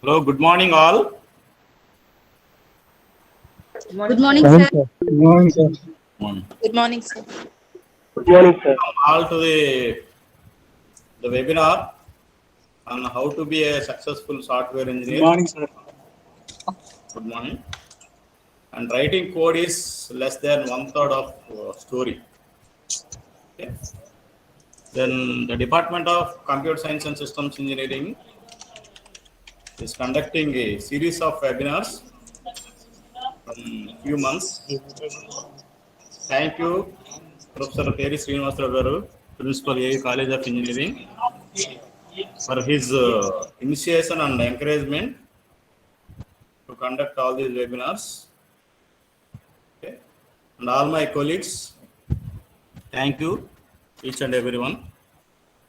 Hello, good morning all. Good morning, sir. Good morning, sir. Morning. Good morning, sir. Good morning, sir. Welcome all to the webinar on how to be a successful software engineer. Good morning, sir. Good morning. And writing code is less than 1/3 of story. Okay. Then the Department of Computer Science and Systems Engineering is conducting a series of webinars from few months. Thank you, Professor Peri Srinivasarao Garu, Principal AU College of Engineering, for his initiation and encouragement to conduct all these webinars. Okay. And all my colleagues, thank you, each and everyone.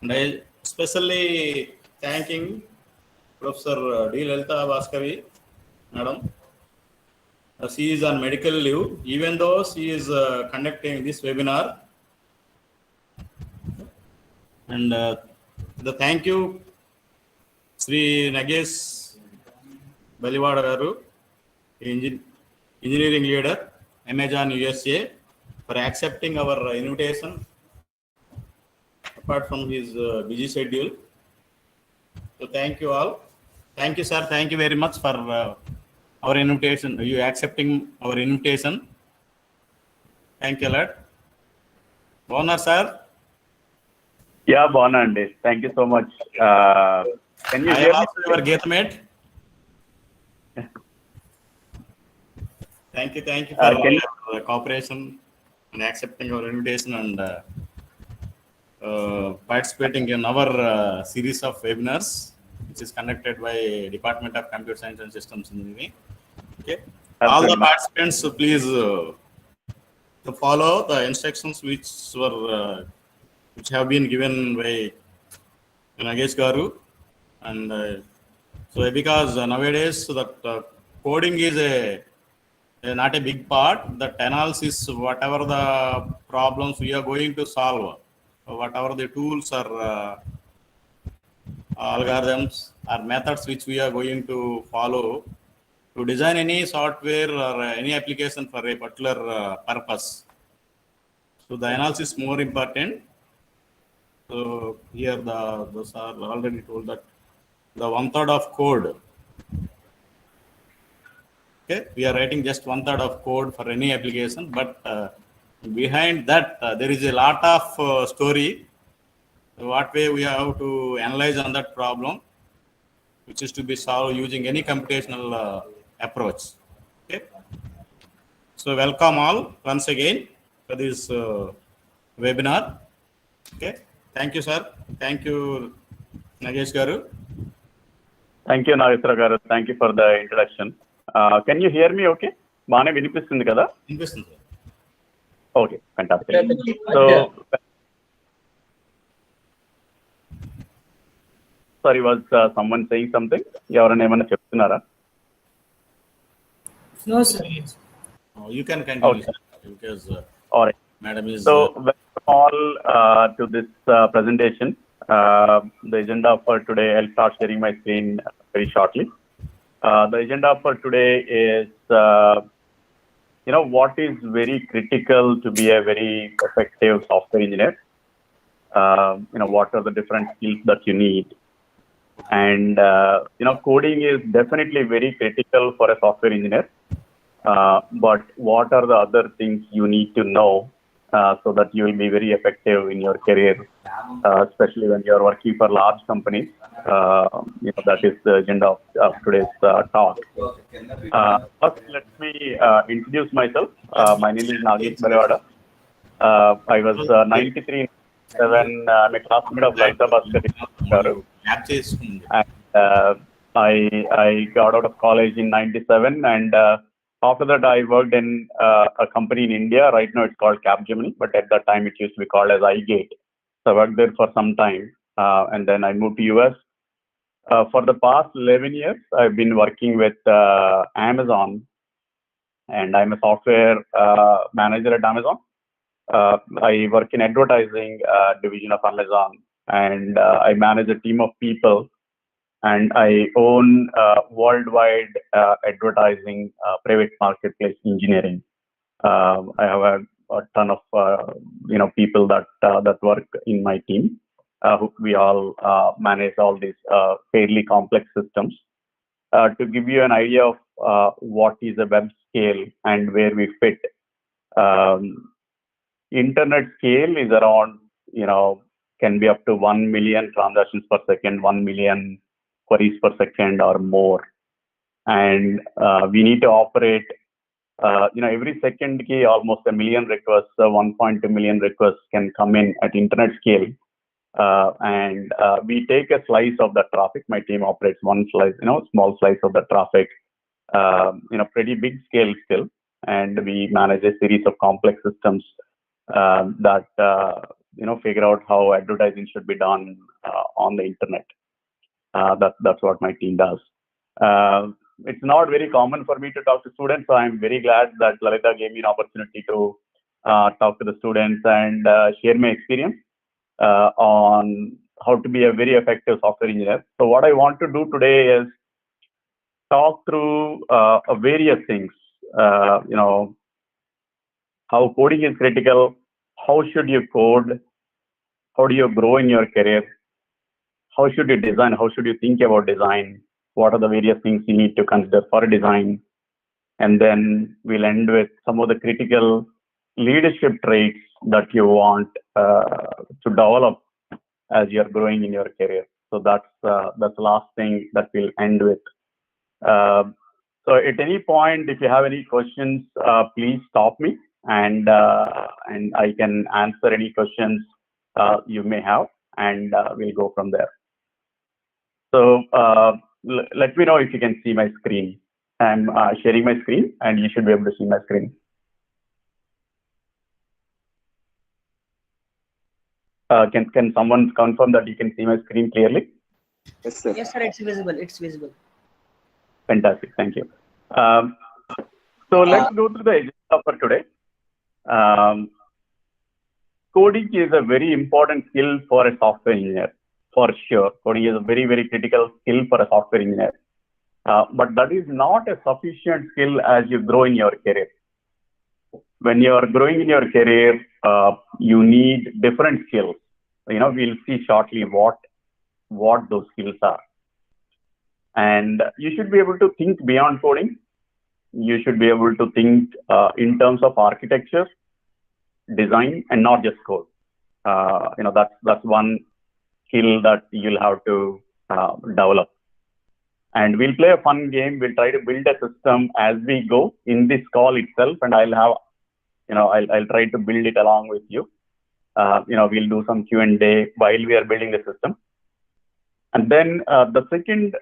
And I especially thanking Professor D. Lalita Bhaskari, Madam. She is on medical leave, even though she is conducting this webinar. And the thank you, Sri Nagesh Balivada Garu, engineering leader, Amazon USA, for accepting our invitation apart from his busy schedule. So thank you all. Thank you, sir. Thank you very much for our invitation. You accepting our invitation. Thank you a lot. Bonner, sir. Yeah, Bonandi. Thank you so much. Can you I hear am me? also your gate mate. Thank you for your cooperation and accepting our invitation and participating in our series of webinars, which is conducted by Department of Computer Science and Systems Engineering. Okay. All the participants, please to follow the instructions which have been given by Nagesh Garu, and so because nowadays that coding is not a big part. That analysis, whatever the problems we are going to solve, whatever the tools or algorithms or methods which we are going to follow to design any software or any application for a particular purpose. So the analysis is more important. So here those are already told that the 1/3 of code. Okay, we are writing just 1/3 of code for any application, but behind that there is a lot of story. What way we have to analyze on that problem, which is to be solved using any computational approach. Okay, so welcome all once again for this webinar. Okay, thank you, sir. Thank you, Nagesh Garu. Thank you, Nageswara Garu. Thank you for the introduction. Can you hear me okay? Baane vinipistundi kada? Vinipistundi. Okay, fantastic. So, sorry, was someone saying something? Evarana emana cheptunnara? No, sir. You can continue, Okay. sir, because All right. Madam is. So, welcome all to this presentation. The agenda for today, I'll start sharing my screen very shortly. The agenda for today is, what is very critical to be a very effective software engineer. What are the different skills that you need. And, coding is definitely very critical for a software engineer. But what are the other things you need to know so that you will be very effective in your career, especially when you are working for large companies. That is the agenda of today's talk. First, let me introduce myself. My name is Nagesh Balivada. I was 93, 7, I'm a classmate of Lalita Bhaskari. And I got out of college in 97, and after that I worked in a company in India. Right now it's called Capgemini, but at that time it used to be called as iGate. So I worked there for some time, and then I moved to US. For the past 11 years, I've been working with Amazon, and I'm a software manager at Amazon. I work in advertising division of Amazon, and I manage a team of people. and I own worldwide advertising private marketplace engineering. I have a ton of people that work in my team. We all manage all these fairly complex systems. To give you an idea of what is a web scale and where we fit, internet scale is around, can be up to 1 million transactions per second, 1 million queries per second or more. And we need to operate, every second almost a million requests, 1.2 million requests can come in at internet scale. And we take a slice of the traffic. My team operates one slice, small slice of the traffic, pretty big scale still. And we manage a series of complex systems that, figure out how advertising should be done on the internet. That's what my team does. It's not very common for me to talk to students, so I'm very glad that Lalita gave me an opportunity to talk to the students and share my experience on how to be a very effective software engineer. So what I want to do today is talk through various things, how coding is critical, how should you code, how do you grow in your career, how should you design, how should you think about design, what are the various things you need to consider for a design, and then we'll end with some of the critical leadership traits that you want to develop as you're growing in your career. So that's the last thing that we'll end with. So at any point, if you have any questions, please stop me and I can answer any questions you may have, and we'll go from there. So let me know if you can see my screen. I'm sharing my screen, and you should be able to see my screen. Can someone confirm that you can see my screen clearly? Yes, sir. Yes, sir. It's visible. It's visible. Fantastic. Thank you. So let's go through the agenda for today. Coding is a very important skill for a software engineer, for sure. Coding is a very, very critical skill for a software engineer. But that is not a sufficient skill as you grow in your career. When you are growing in your career, you need different skills. We'll see shortly what those skills are. And you should be able to think beyond coding. You should be able to think in terms of architecture, design, and not just code. That's one skill that you'll have to develop. And we'll play a fun game. We'll try to build a system as we go in this call itself, and I'll try to build it along with you. We'll do some Q&A while we are building the system. And then the second,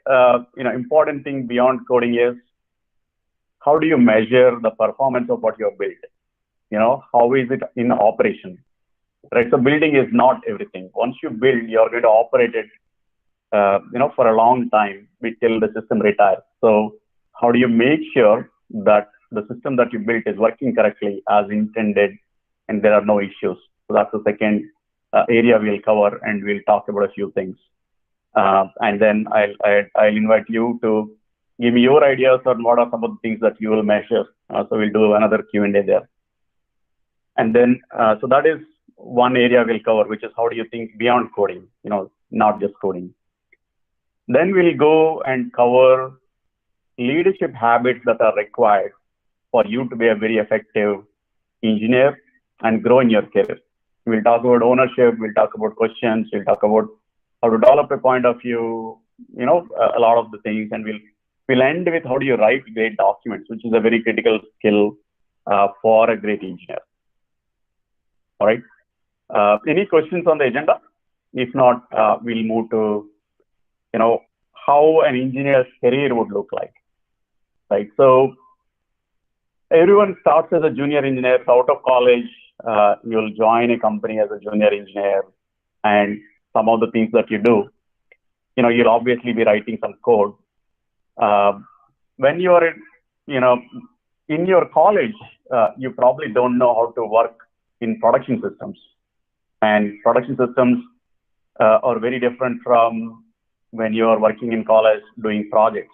important thing beyond coding is, how do you measure the performance of what you have built? How is it in operation? Right. So building is not everything. Once you build, you're going to operate it, for a long time till the system retires. So how do you make sure that the system that you built is working correctly as intended and there are no issues? So that's the second area we'll cover, and we'll talk about a few things. And then I'll invite you to give me your ideas on what are some of the things that you will measure. So we'll do another Q&A there. And then, so that is one area we'll cover, which is how do you think beyond coding, not just coding. Then we'll go and cover leadership habits that are required for you to be a very effective engineer and grow in your career. We'll talk about ownership, we'll talk about questions, we'll talk about how to develop a point of view, a lot of the things, and we'll end with how do you write great documents, which is a very critical skill for a great engineer. All right. Any questions on the agenda? If not, we'll move to, how an engineer's career would look like. Right. So everyone starts as a junior engineer. So out of college, you'll join a company as a junior engineer, and some of the things that you do, you'll obviously be writing some code. When you are in your college, you probably don't know how to work in production systems, and production systems are very different from when you are working in college doing projects,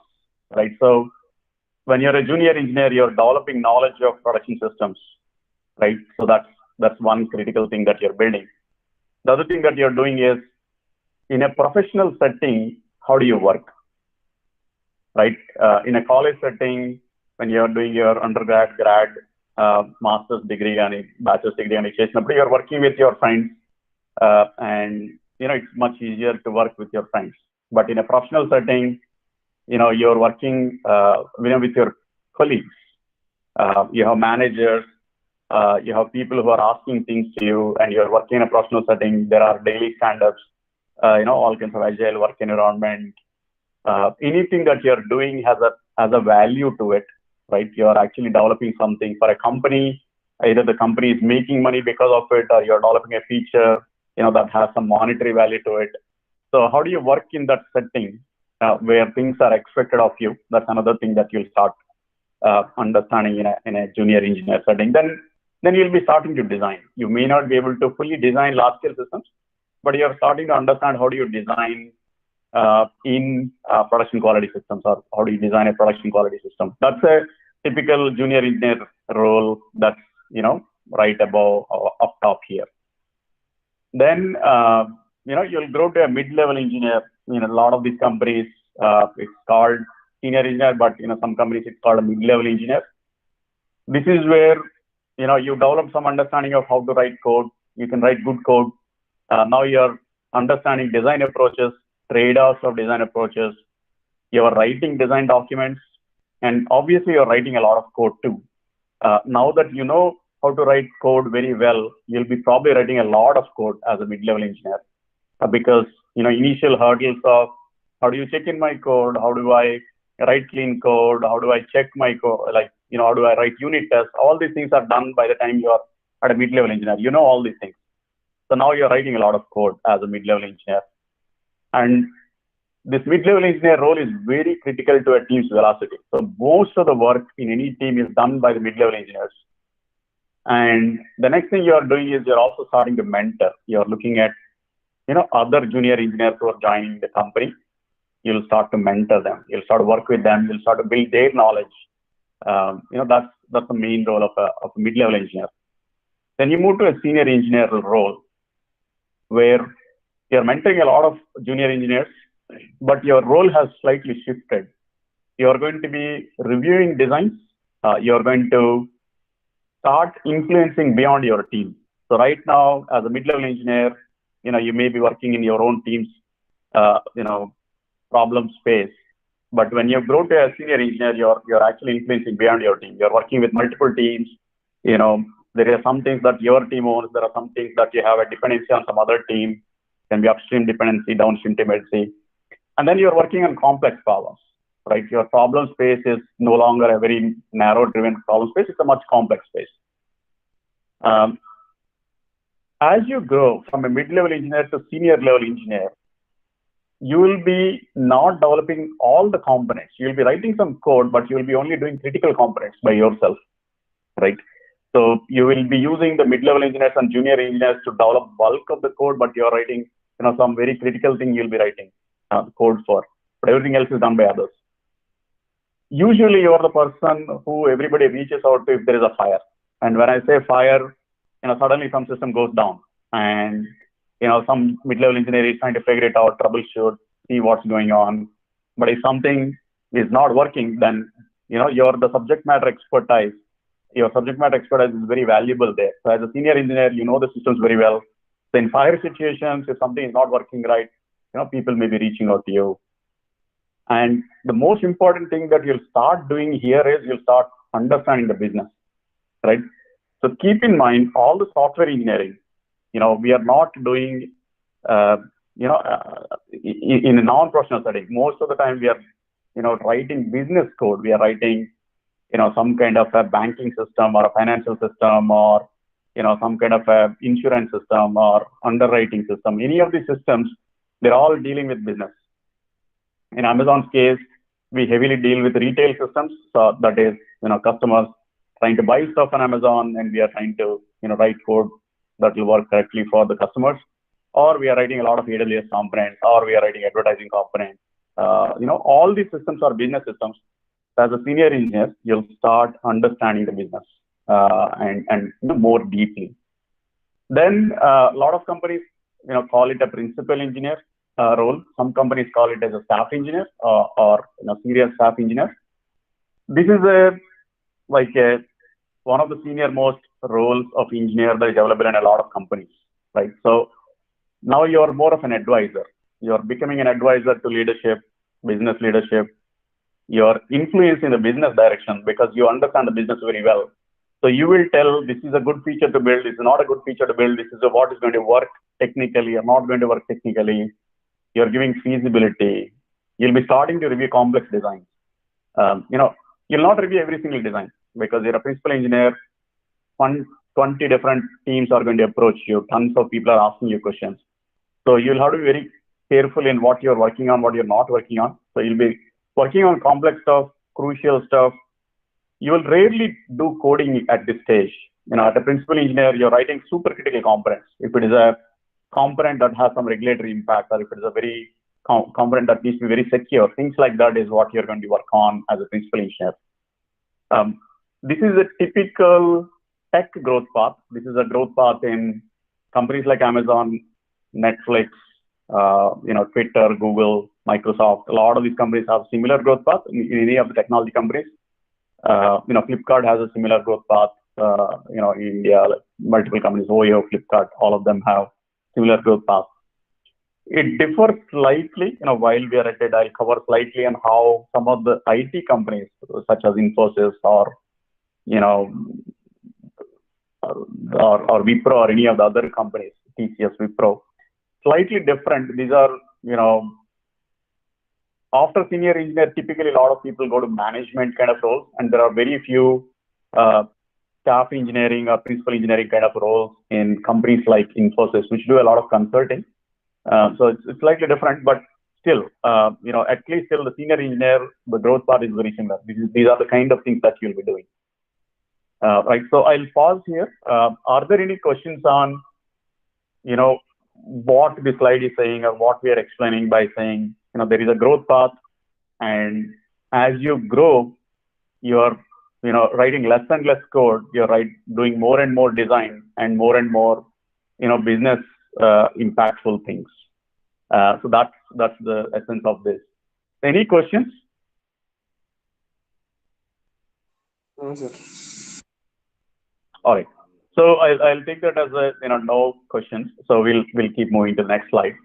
right? So when you're a junior engineer, you're developing knowledge of production systems, right? So that's one critical thing that you're building. The other thing that you're doing is, in a professional setting, how do you work, right? In a college setting, when you're doing your undergrad, grad, master's degree and bachelor's degree and you're working with your friends, and it's much easier to work with your friends. But in a professional setting, you're working with your colleagues. You have managers, you have people who are asking things to you, and you're working in a professional setting. There are daily stand-ups, all kinds of agile work environment. Anything that you're doing has a value to it, right? You're actually developing something for a company. Either the company is making money because of it, or you're developing a feature, that has some monetary value to it. So how do you work in that setting where things are expected of you? That's another thing that you'll start understanding in a junior engineer setting. Then you'll be starting to design. You may not be able to fully design large-scale systems, but you're starting to understand how do you design in production quality systems, or how do you design a production quality system. That's a typical junior engineer role that's, right above up top here. Then, you'll grow to a mid-level engineer. In a lot of these companies, it's called senior engineer, but some companies it's called a mid-level engineer. This is where, you develop some understanding of how to write code. You can write good code. Now you're understanding design approaches, trade-offs of design approaches. You're writing design documents, and obviously you're writing a lot of code too. Now that you know how to write code very well, you'll be probably writing a lot of code as a mid-level engineer, because initial hurdles of how do you check in my code, how do I write clean code, how do I check my code, how do I write unit tests? All these things are done by the time you are at a mid-level engineer. You know all these things. So now you're writing a lot of code as a mid-level engineer. And this mid-level engineer role is very critical to a team's velocity. So most of the work in any team is done by the mid-level engineers. And the next thing you're doing is you're also starting to mentor. You're looking at, other junior engineers who are joining the company. You'll start to mentor them. You'll start to work with them. You'll start to build their knowledge. That's the main role of a mid-level engineer. Then you move to a senior engineer role, where you're mentoring a lot of junior engineers, but your role has slightly shifted. You're going to be reviewing designs. You're going to start influencing beyond your team. So right now, as a mid-level engineer, you may be working in your own team's, problem space. But when you grow to a senior engineer, you're actually influencing beyond your team. You're working with multiple teams. There are some things that your team owns. There are some things that you have a dependency on some other team. Can be upstream dependency, downstream dependency. And then you're working on complex problems, right? Your problem space is no longer a very narrow-driven problem space. It's a much complex space. As you grow from a mid-level engineer to senior-level engineer, you will be not developing all the components. You'll be writing some code, but you'll be only doing critical components by yourself, right? So you will be using the mid-level engineers and junior engineers to develop bulk of the code, but you're writing, some very critical thing you'll be writing code for. But everything else is done by others. Usually you're the person who everybody reaches out to if there is a fire. And when I say fire, suddenly some system goes down, and some mid-level engineer is trying to figure it out, troubleshoot, see what's going on. But if something is not working, then you're the subject matter expertise. Your subject matter expertise is very valuable there. So as a senior engineer, you know the systems very well. So in fire situations, if something is not working right, people may be reaching out to you. And the most important thing that you'll start doing here is you'll start understanding the business, right? So keep in mind all the software engineering. We are not doing, in a non-professional setting. Most of the time we are, writing business code. We are writing, some kind of a banking system or a financial system, or, some kind of a insurance system or underwriting system. Any of these systems, they're all dealing with business. In Amazon's case, we heavily deal with retail systems. So that is, customers trying to buy stuff on Amazon, and we are trying to, write code that will work correctly for the customers. or we are writing a lot of AWS components, or we are writing advertising components. All these systems are business systems. As a senior engineer, you'll start understanding the business and more deeply. Then a lot of companies, call it a principal engineer role. Some companies call it as a staff engineer or senior staff engineer. This is one of the senior most roles of engineer that is available in a lot of companies, right? So now you're more of an advisor. You're becoming an advisor to leadership, business leadership. You're influencing the business direction because you understand the business very well. So you will tell this is a good feature to build, this is not a good feature to build, this is what is going to work technically or not going to work technically. You're giving feasibility. You'll be starting to review complex designs. You'll not review every single design because you're a principal engineer. 20 different teams are going to approach you. Tons of people are asking you questions. So you'll have to be very careful in what you're working on, what you're not working on. So you'll be working on complex stuff, crucial stuff. You will rarely do coding at this stage. At a principal engineer, you're writing super critical components. If it is a component that has some regulatory impact, or if it is a very component that needs to be very secure, things like that is what you're going to work on as a principal engineer. This is a typical tech growth path. This is a growth path in companies like Amazon, Netflix, Twitter, Google, Microsoft. A lot of these companies have similar growth path in any of the technology companies. Flipkart has a similar growth path. In India, multiple companies, OYO, Flipkart, all of them have similar growth path. It differs slightly, while we are at it, I'll cover slightly on how some of the IT companies, such as Infosys or Wipro or any of the other companies, TCS, Wipro, slightly different. These are, after senior engineer, typically a lot of people go to management kind of roles, and there are very few staff engineering or principal engineering kind of roles in companies like Infosys, which do a lot of consulting. So it's slightly different, but still, at least still the senior engineer, the growth path is very similar. These are the kind of things that you'll be doing. Right. So I'll pause here. Are there any questions on, what the slide is saying or what we are explaining by saying, there is a growth path, and as you grow, you're, writing less and less code. You're doing more and more design and more, business impactful things. So that's the essence of this. Any questions? No, sir. All right. So I'll take that as no questions. So we'll keep moving to the next slide.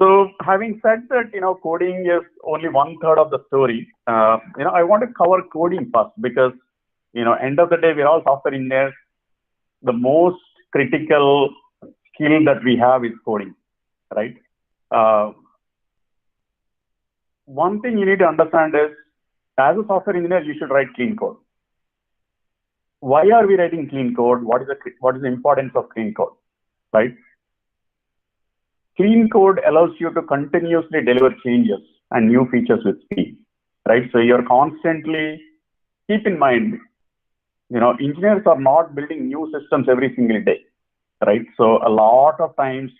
So having said that, coding is only 1/3 of the story. I want to cover coding first because, end of the day, we're all software engineers. The most critical skill that we have is coding, right? One thing you need to understand is, as a software engineer, you should write clean code. Why are we writing clean code? What is the importance of clean code, right? Clean code allows you to continuously deliver changes and new features with speed, right? So you're constantly, keep in mind, engineers are not building new systems every single day, right? So a lot of times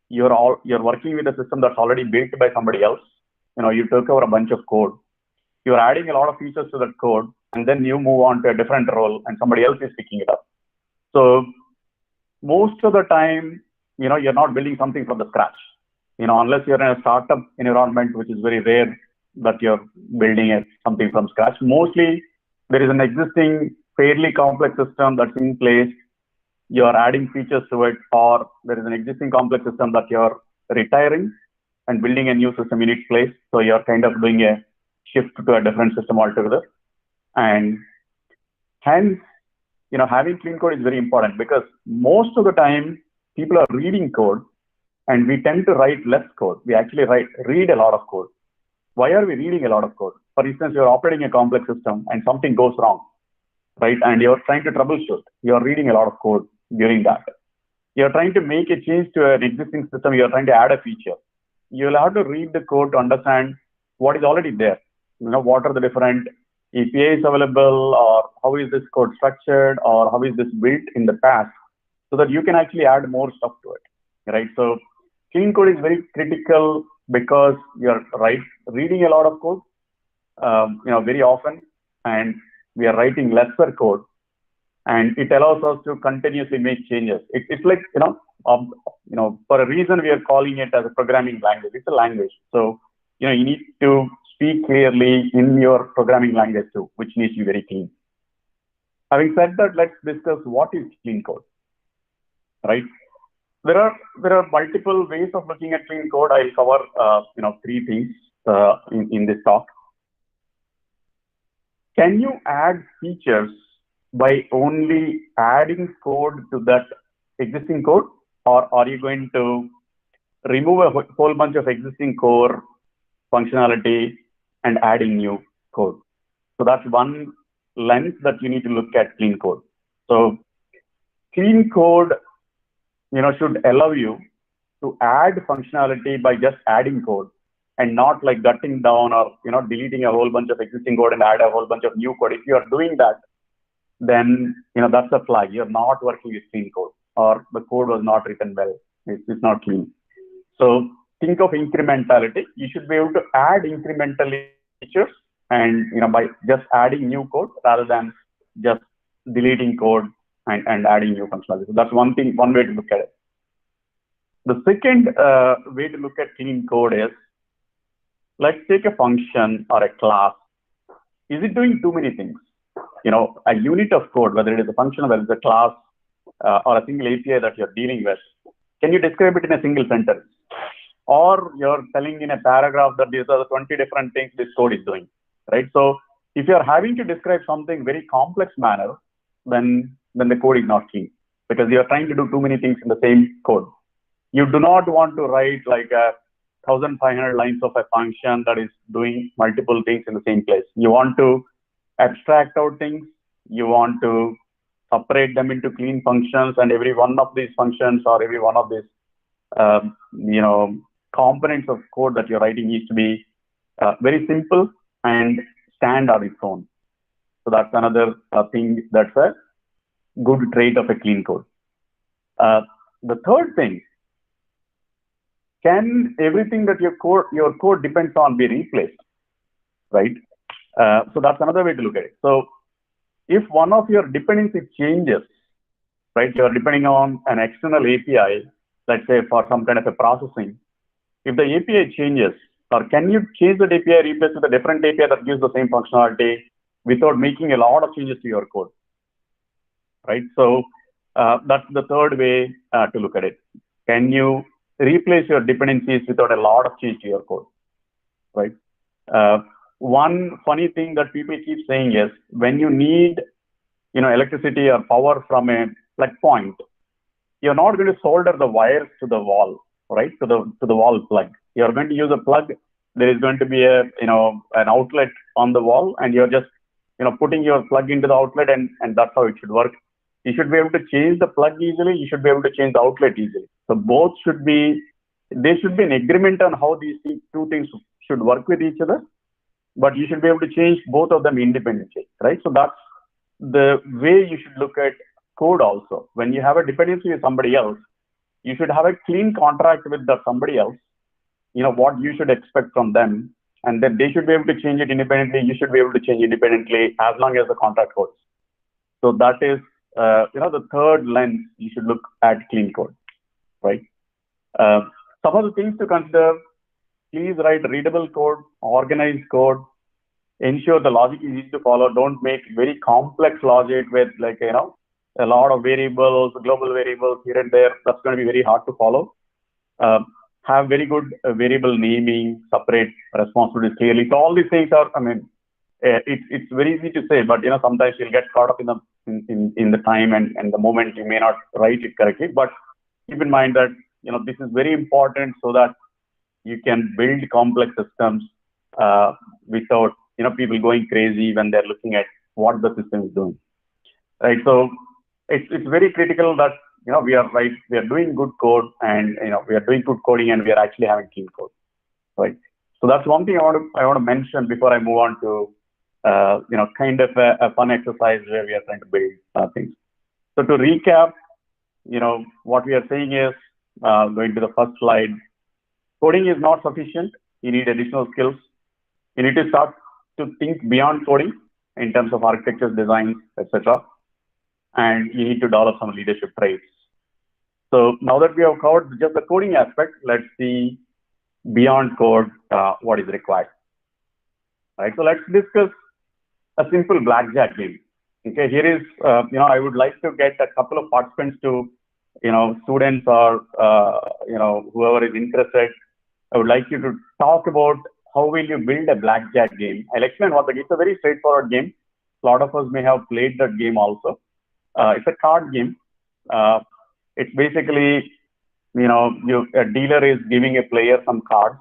you're working with a system that's already built by somebody else. You took over a bunch of code. You're adding a lot of features to that code, and then you move on to a different role and somebody else is picking it up. So most of the time, you're not building something from the scratch, unless you're in a startup environment, which is very rare that you're building something from scratch. Mostly there is an existing fairly complex system that's in place. You're adding features to it, or there is an existing complex system that you're retiring and building a new system in its place. So you're kind of doing a shift to a different system altogether. And hence, having clean code is very important because most of the time people are reading code and we tend to write less code. We actually read a lot of code. Why are we reading a lot of code? For instance, you're operating a complex system and something goes wrong, right? And you're trying to troubleshoot. You're reading a lot of code during that. You're trying to make a change to an existing system. You're trying to add a feature. You'll have to read the code to understand what is already there. What are the different APIs available, or how is this code structured, or how is this built in the past, so that you can actually add more stuff to it. right? So clean code is very critical because you're reading a lot of code, very often, and we are writing lesser code, and it allows us to continuously make changes. It's like, for a reason we are calling it as a programming language. It's a language. So, you need to speak clearly in your programming language too, which needs to be very clean. Having said that, let's discuss what is clean code, right? There are multiple ways of looking at clean code. I'll cover, 3 things in this talk. Can you add features by only adding code to that existing code, or are you going to remove a whole bunch of existing core functionality and adding new code? So that's one lens that you need to look at clean code. So clean code, should allow you to add functionality by just adding code, and not like gutting down or deleting a whole bunch of existing code and add a whole bunch of new code. If you are doing that, then that's a flag. You're not working with clean code, or the code was not written well. It's not clean. So think of incrementality. You should be able to add incremental features, and by just adding new code rather than just deleting code and adding new functionality. So that's one way to look at it. The second way to look at clean code is, let's take a function or a class. Is it doing too many things? A unit of code, whether it is a function, whether it's a class, or a single API that you're dealing with, can you describe it in a single sentence? Or you're telling in a paragraph that these are the 20 different things this code is doing, right? So if you're having to describe something very complex manner, then the code is not clean, because you're trying to do too many things in the same code. You do not want to write like 1,500 lines of a function that is doing multiple things in the same place. You want to abstract out things. You want to separate them into clean functions, and every one of these functions or every one of these, components of code that you're writing needs to be very simple and stand on its own. So that's another thing that's a good trait of a clean code. The third thing, can everything that your code depends on be replaced, right? So that's another way to look at it. So if one of your dependency changes, right, you're depending on an external API, let's say for some kind of a processing, if the API changes, or can you change that API, replace with a different API that gives the same functionality without making a lot of changes to your code, right? So that's the third way to look at it. Can you replace your dependencies without a lot of change to your code, right? One funny thing that people keep saying is, when you need, electricity or power from a plug point, you're not going to solder the wires to the wall, right? To the wall plug. You're going to use a plug. There is going to be an outlet on the wall, and you're just, putting your plug into the outlet, and that's how it should work. You should be able to change the plug easily. You should be able to change the outlet easily. So both there should be an agreement on how these two things should work with each other, but you should be able to change both of them independently, right? So that's the way you should look at code also. When you have a dependency with somebody else, you should have a clean contract with that somebody else, what you should expect from them, and then they should be able to change it independently. You should be able to change independently as long as the contract holds. So that is, the third lens you should look at clean code, right? Some of the things to consider: please write readable code, organized code, ensure the logic is easy to follow. Don't make very complex logic with a lot of variables, global variables here and there. That's going to be very hard to follow. Have very good variable naming, separate responsibilities clearly. So all these things are, it's very easy to say, but sometimes you'll get caught up in the time and the moment. You may not write it correctly, but keep in mind that this is very important so that you can build complex systems without people going crazy when they're looking at what the system is doing, right? So it's very critical that we are doing good code, and we are doing good coding, and we are actually having clean code, right? So that's one thing I want to mention before I move on to kind of a fun exercise where we are trying to build things. So to recap, what we are saying is, going to the first slide. Coding is not sufficient. You need additional skills. You need to start to think beyond coding in terms of architectures, designs, etc. And you need to develop some leadership traits. So now that we have covered just the coding aspect, let's see beyond code what is required. Right. So let's discuss a simple blackjack game. Okay. Here is I would like to get a couple of participants to students or whoever is interested. I would like you to talk about how will you build a blackjack game. I'll explain what it's a very straightforward game. A lot of us may have played that game also. It's a card game. It's basically, a dealer is giving a player some cards,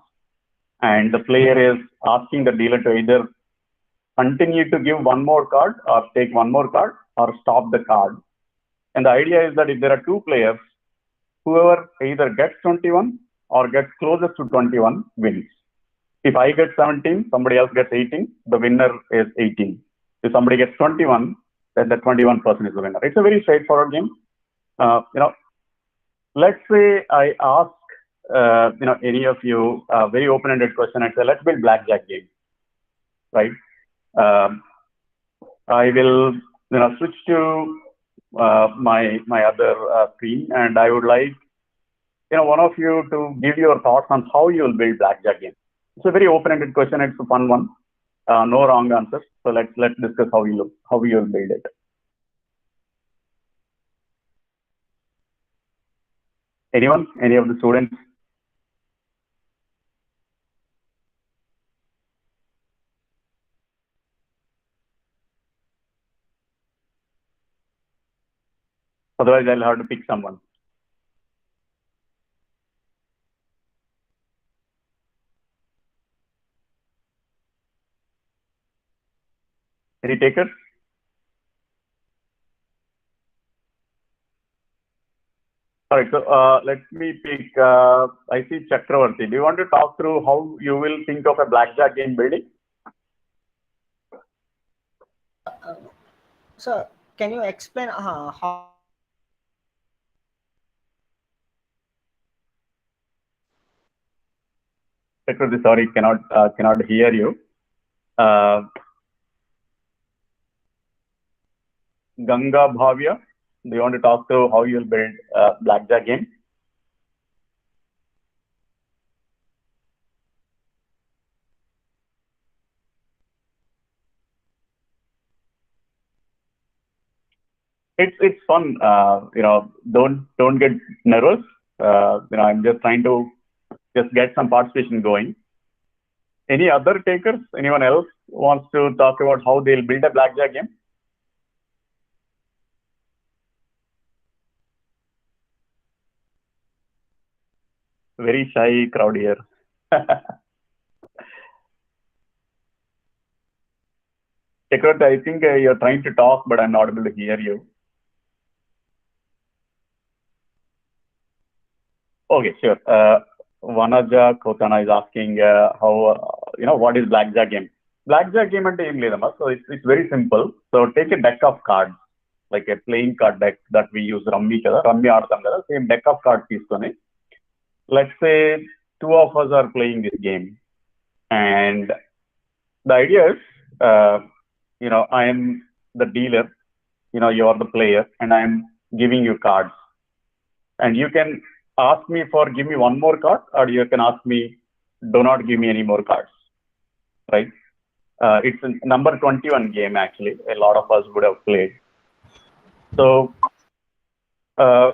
and the player is asking the dealer to either continue to give one more card or take one more card or stop the card. And the idea is that if there are two players, whoever either gets 21 or gets closest to 21 wins. If I get 17, somebody else gets 18, the winner is 18. If somebody gets 21, then the 21 person is the winner. It's a very straightforward game. Let's say I ask any of you a very open-ended question and say, let's build blackjack game, right? I will switch to my other screen, and I would like one of you to give your thoughts on how you will build blackjack game. It's a very open-ended question. It's a fun one. No wrong answers. So let's discuss how you will build it. Anyone? Any of the students? Otherwise, I'll have to pick someone. Any takers? All right, so let me pick, I see Chakravarti. Do you want to talk through how you will think of a blackjack game building? So, can you explain how? Chakravarti, sorry, cannot hear you. Ganga Bhavya, do you want to talk through how you'll build a blackjack game? It's fun. Don't get nervous. I'm just trying to get some participation going. Any other takers? Anyone else wants to talk about how they'll build a blackjack game? Very shy crowd here. Chakravarti, I think you're trying to talk, but I'm not able to hear you. Okay, sure. Vanaja Kotana is asking how, what is blackjack game? Blackjack game ante em ledamma. So it's very simple. So take a deck of cards, like a playing card deck that we use Rummy kada. Rummy aadtam kada. Same deck of cards teeskoni. Let's say two of us are playing this game, and the idea is, I am the dealer, you are the player, and I'm giving you cards, and you can ask me for give me one more card, or you can ask me do not give me any more cards, right? It's a number 21 game actually. A lot of us would have played. So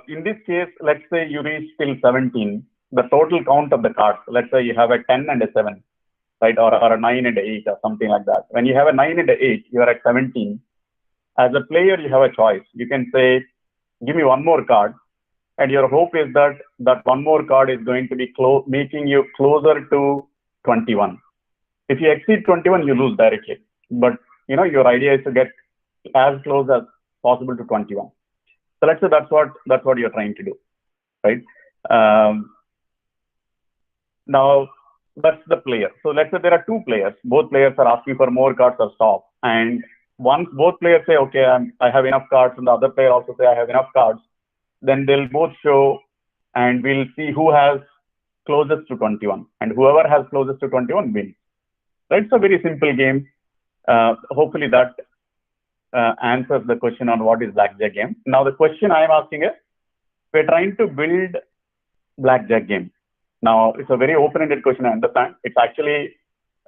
in this case, let's say you reach till 17. The total count of the cards, let's say you have a 10 and a 7, right? Or a 9 and a 8 or something like that. When you have a 9 and a 8, you are at 17. As a player, you have a choice. You can say, give me one more card. And your hope is that that one more card is going to be making you closer to 21. If you exceed 21, you lose directly. But, your idea is to get as close as possible to 21. So let's say that's what you're trying to do, right? Now, that's the player. So let's say there are two players. Both players are asking for more cards or stop. And once both players say, okay, I have enough cards, and the other player also say, I have enough cards, then they'll both show and we'll see who has closest to 21, and whoever has closest to 21 wins. Right? So very simple game. Hopefully that answers the question on what is blackjack game. Now the question I am asking is, we're trying to build blackjack game. Now it's a very open-ended question, I understand. It's actually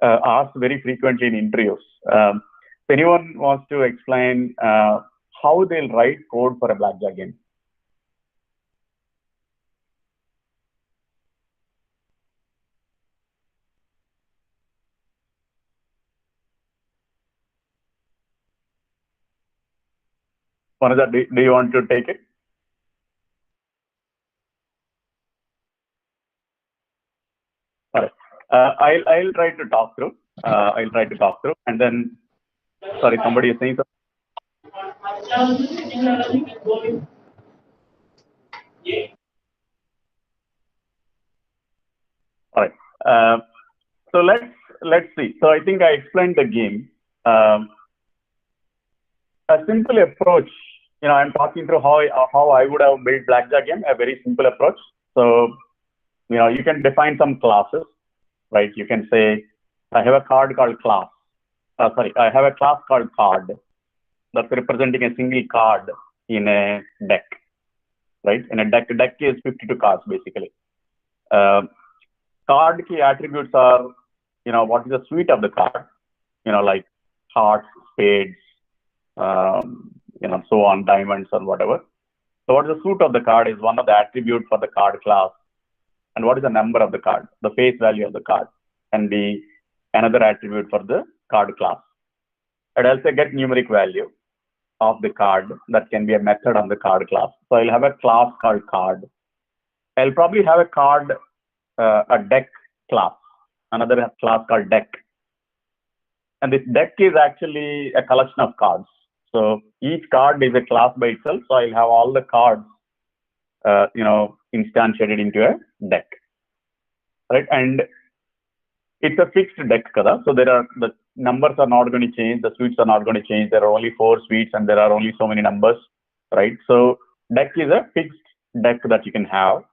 asked very frequently in interviews. If anyone wants to explain how they'll write code for a blackjack game. Manaja, do you want to take it? All right. I'll try to talk through. And then, sorry, somebody is saying something. All right. So let's see. So I think I explained the game. A simple approach. I'm talking through how I would have built blackjack game. A very simple approach. So you can define some classes, right? You can say, I have a card called class. I have a class called card that's representing a single card in a deck, right? In a deck is 52 cards basically. Card key attributes are, what is the suite of the card, like hearts, spades, so on, diamonds or whatever. So what is the suit of the card is one of the attributes for the card class. And what is the number of the card? The face value of the card can be another attribute for the card class. I'd also get numeric value of the card. That can be a method on the card class. So I'll have a class called card. I'll probably have a card, a deck class, another class called deck. And this deck is actually a collection of cards. So each card is a class by itself. So I'll have all the cards, instantiated into a deck, right? And it's a fixed deck, kada. So the numbers are not going to change. The suites are not going to change. There are only 4 suites and there are only so many numbers, right? So deck is a fixed deck that you can have.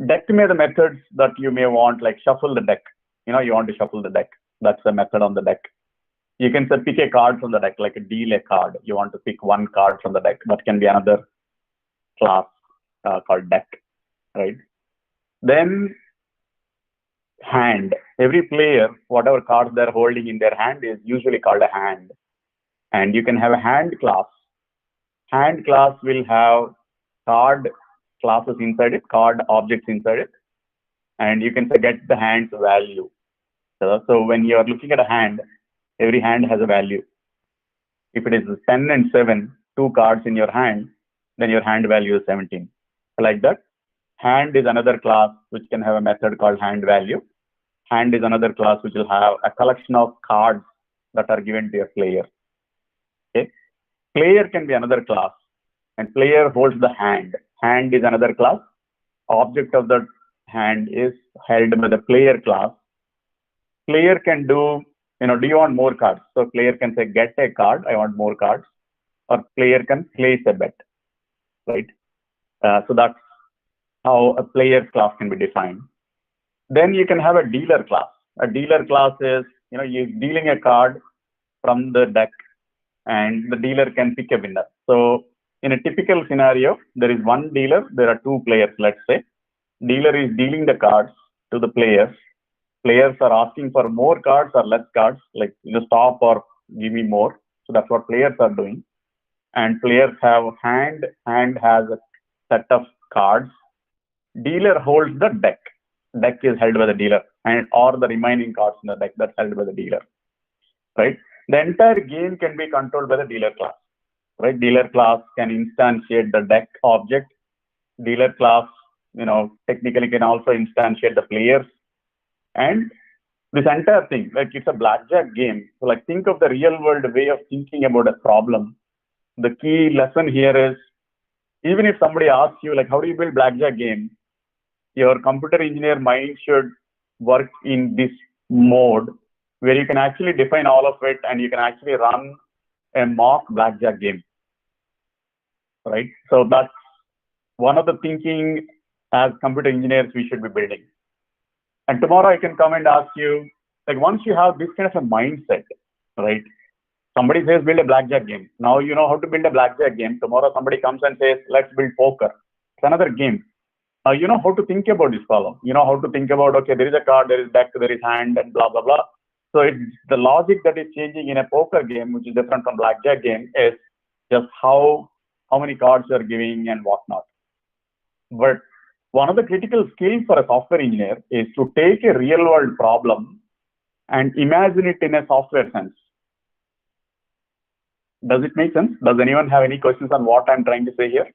Deck may the methods that you may want, like shuffle the deck. You want to shuffle the deck. That's a method on the deck. You can say pick a card from the deck, like a deal a card. You want to pick one card from the deck. That can be another class called deck, right? Then hand. Every player, whatever cards they're holding in their hand is usually called a hand. And you can have a hand class. Hand class will have card classes inside it, card objects inside it. And you can say get the hand's value. So when you're looking at a hand, every hand has a value. If it is 10 and 7, 2 cards in your hand, then your hand value is 17. Like that. Hand is another class which can have a method called hand value. Hand is another class which will have a collection of cards that are given to a player. Okay. Player can be another class, and player holds the hand. Hand is another class. Object of the hand is held by the player class. Player can do, do you want more cards? So player can say, get a card, I want more cards. Or player can place a bet, right? So that's how a player class can be defined. Then you can have a dealer class. A dealer class is, you're dealing a card from the deck and the dealer can pick a winner. So in a typical scenario, there is one dealer, there are 2 players, let's say. Dealer is dealing the cards to the players. Players are asking for more cards or less cards, like stop or give me more. So that's what players are doing. And players have hand has a set of cards. Dealer holds the deck. Deck is held by the dealer, and or the remaining cards in the deck that's held by the dealer, right? The entire game can be controlled by the dealer class, right? Dealer class can instantiate the deck object. Dealer class, technically can also instantiate the players. And this entire thing, like it's a blackjack game. So like think of the real world way of thinking about a problem. The key lesson here is, even if somebody asks you, like, how do you build blackjack game? Your computer engineer mind should work in this mode where you can actually define all of it and you can actually run a mock blackjack game, right? So that's one of the thinking as computer engineers we should be building. And tomorrow I can come and ask you, like once you have this kind of a mindset, right? Somebody says build a blackjack game. Now you know how to build a blackjack game. Tomorrow somebody comes and says, let's build poker. It's another game. Now you know how to think about this problem. You know how to think about, okay, there is a card, there is deck, there is hand, and blah, blah, blah. So it's the logic that is changing in a poker game, which is different from blackjack game, is just how many cards you are giving and whatnot. But one of the critical skills for a software engineer is to take a real world problem and imagine it in a software sense. Does it make sense? Does anyone have any questions on what I'm trying to say here?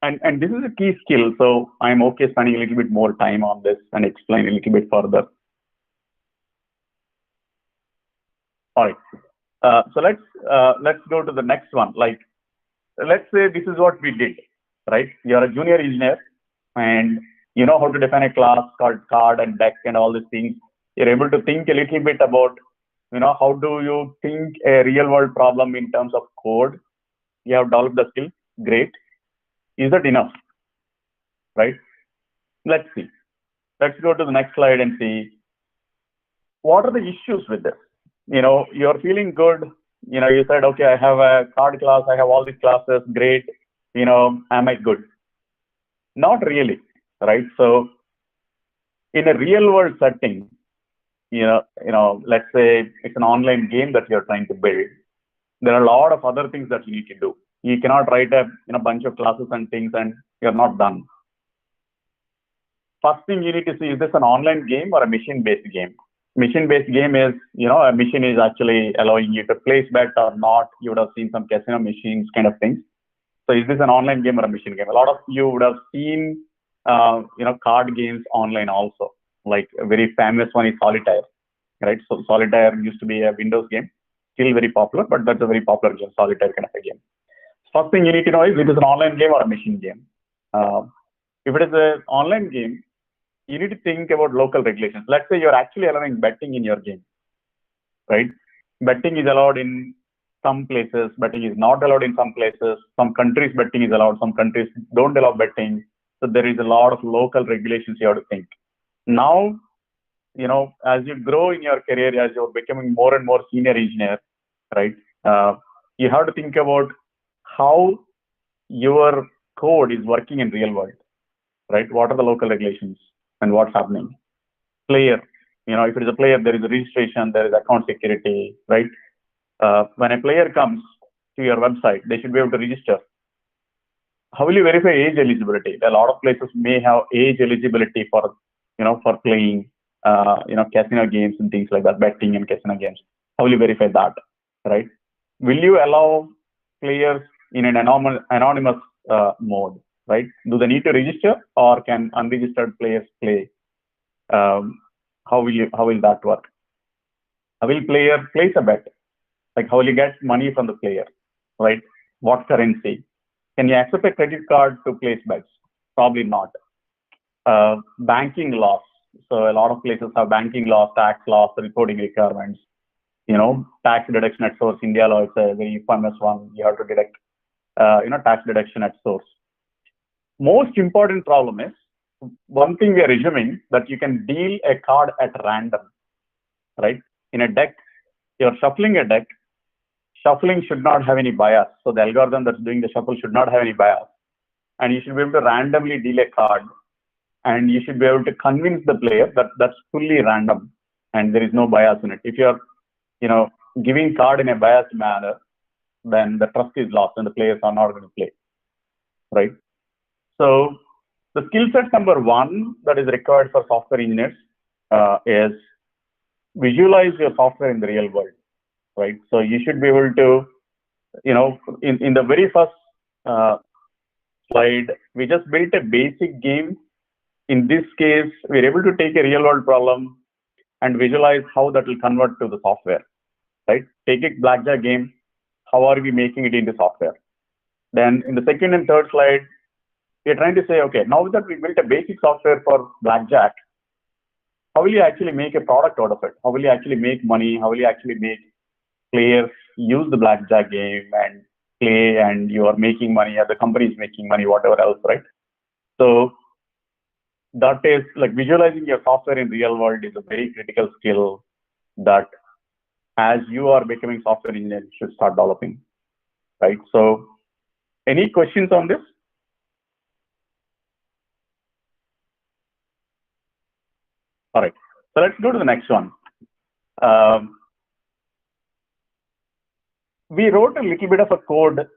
And this is a key skill, so I'm okay spending a little bit more time on this and explain a little bit further. All right. So let's go to the next one. Like, let's say this is what we did, right? You're a junior engineer and you know how to define a class called card and deck and all these things. You're able to think a little bit about, you know, how do you think a real world problem in terms of code? You have developed the skill. Great. Is that enough? Right? Let's see. Let's go to the next slide and see what are the issues with this. You know, you're feeling good. You know, you said, okay, I have a card class. I have all these classes. Great. You know, am I good? Not really. Right? So in a real world setting, you know, let's say it's an online game that you're trying to build. There are a lot of other things that you need to do. You cannot write a bunch of classes and things and you're not done. First thing you need to see, is this an online game or a machine-based game? Machine-based game is, you know, a machine is actually allowing you to place bet or not. You would have seen some casino machines kind of things. So is this an online game or a machine game? A lot of you would have seen, you know, card games online also. Like a very famous one is Solitaire, right? So Solitaire used to be a Windows game, still very popular, but that's a very popular game, Solitaire kind of a game. First thing you need to know is it is an online game or a machine game. If it is an online game, you need to think about local regulations. Let's say you're actually allowing betting in your game, right? Betting is allowed in some places, betting is not allowed in some places. Some countries betting is allowed, some countries don't allow betting. So there is a lot of local regulations you have to think. Now, you know, as you grow in your career, as you're becoming more and more senior engineer, right? You have to think about how your code is working in real world, right? What are the local regulations and what's happening? Player, you know, if it is a player, there is a registration, there is account security, right? When a player comes to your website, they should be able to register. How will you verify age eligibility? A lot of places may have age eligibility for, you know, for playing, you know, casino games and things like that, betting and casino games. How will you verify that, right? Will you allow players in an anonymous mode, right? Do they need to register or can unregistered players play? How will that work? How will player place a bet? Like how will you get money from the player, right? What currency? Can you accept a credit card to place bets? Probably not. Banking laws. So a lot of places have banking laws, tax laws, reporting requirements. You know, tax deduction at source. India law is a very famous one. You have to deduct, you know, tax deduction at source. Most important problem is one thing we are assuming that you can deal a card at random, right? In a deck, you're shuffling a deck. Shuffling should not have any bias. So the algorithm that's doing the shuffle should not have any bias. And you should be able to randomly deal a card. And you should be able to convince the player that that's fully random and there is no bias in it. If you're, you know, giving card in a biased manner, then the trust is lost and the players are not going to play, right? So the skill set number one that is required for software engineers is visualize your software in the real world, right? So you should be able to, you know, in the very first slide, we just built a basic game. In this case, we're able to take a real world problem and visualize how that will convert to the software, right? Take a blackjack game. How are we making it into software? Then in the second and third slide, we're trying to say, okay, now that we built a basic software for blackjack, how will you actually make a product out of it? How will you actually make money? How will you actually make players use the blackjack game and, play and you are making money, or the company is making money, whatever else, right? So that is like visualizing your software in real world is a very critical skill that as you are becoming software engineer, you should start developing, right? So any questions on this? All right, so let's go to the next one. We wrote a little bit of a code,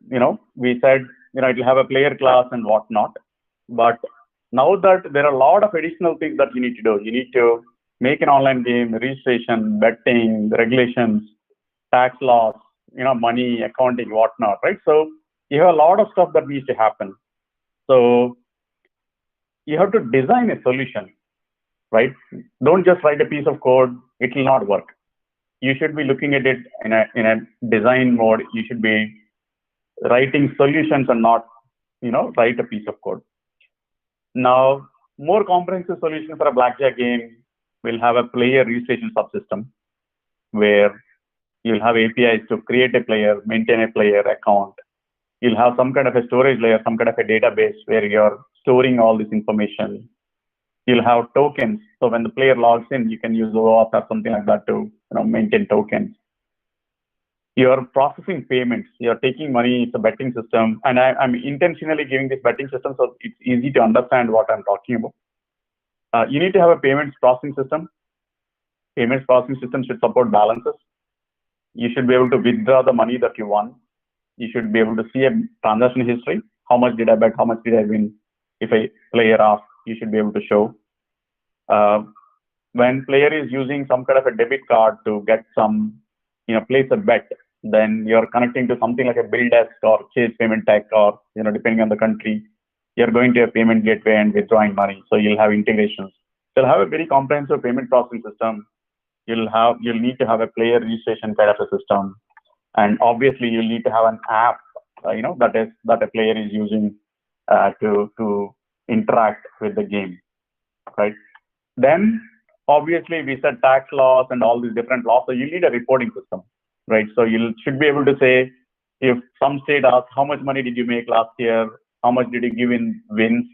we said, it will have a player class and whatnot. But now that there are a lot of additional things that you need to do, you need to make an online game, registration, betting, regulations, tax laws, money, accounting, whatnot, right? So you have a lot of stuff that needs to happen. So you have to design a solution, right? Don't just write a piece of code, it will not work. You should be looking at it in a design mode. You should be writing solutions and not, write a piece of code. Now, more comprehensive solution for a blackjack game will have a player registration subsystem where you'll have APIs to create a player, maintain a player account. You'll have some kind of a storage layer, some kind of a database where you're storing all this information. You'll have tokens. So when the player logs in, you can use OAuth or something like that to maintain tokens. You're processing payments. You're taking money. It's a betting system. And I'm intentionally giving this betting system so it's easy to understand what I'm talking about. You need to have a payments processing system. Payments processing system should support balances. You should be able to withdraw the money that you won. You should be able to see a transaction history. How much did I bet? How much did I win? If a player asks, you should be able to show. When player is using some kind of a debit card to get some, place a bet, then you're connecting to something like a bill desk or Chase payment tech, or, depending on the country, you're going to a payment gateway and withdrawing money. So you'll have integrations. You'll have a very comprehensive payment processing system. You'll need to have a player registration kind of a system. And obviously you'll need to have an app, that a player is using to interact with the game, right? Then obviously we said tax laws and all these different laws. So you need a reporting system, right? So you should be able to say, if some state asks, how much money did you make last year? How much did you give in wins?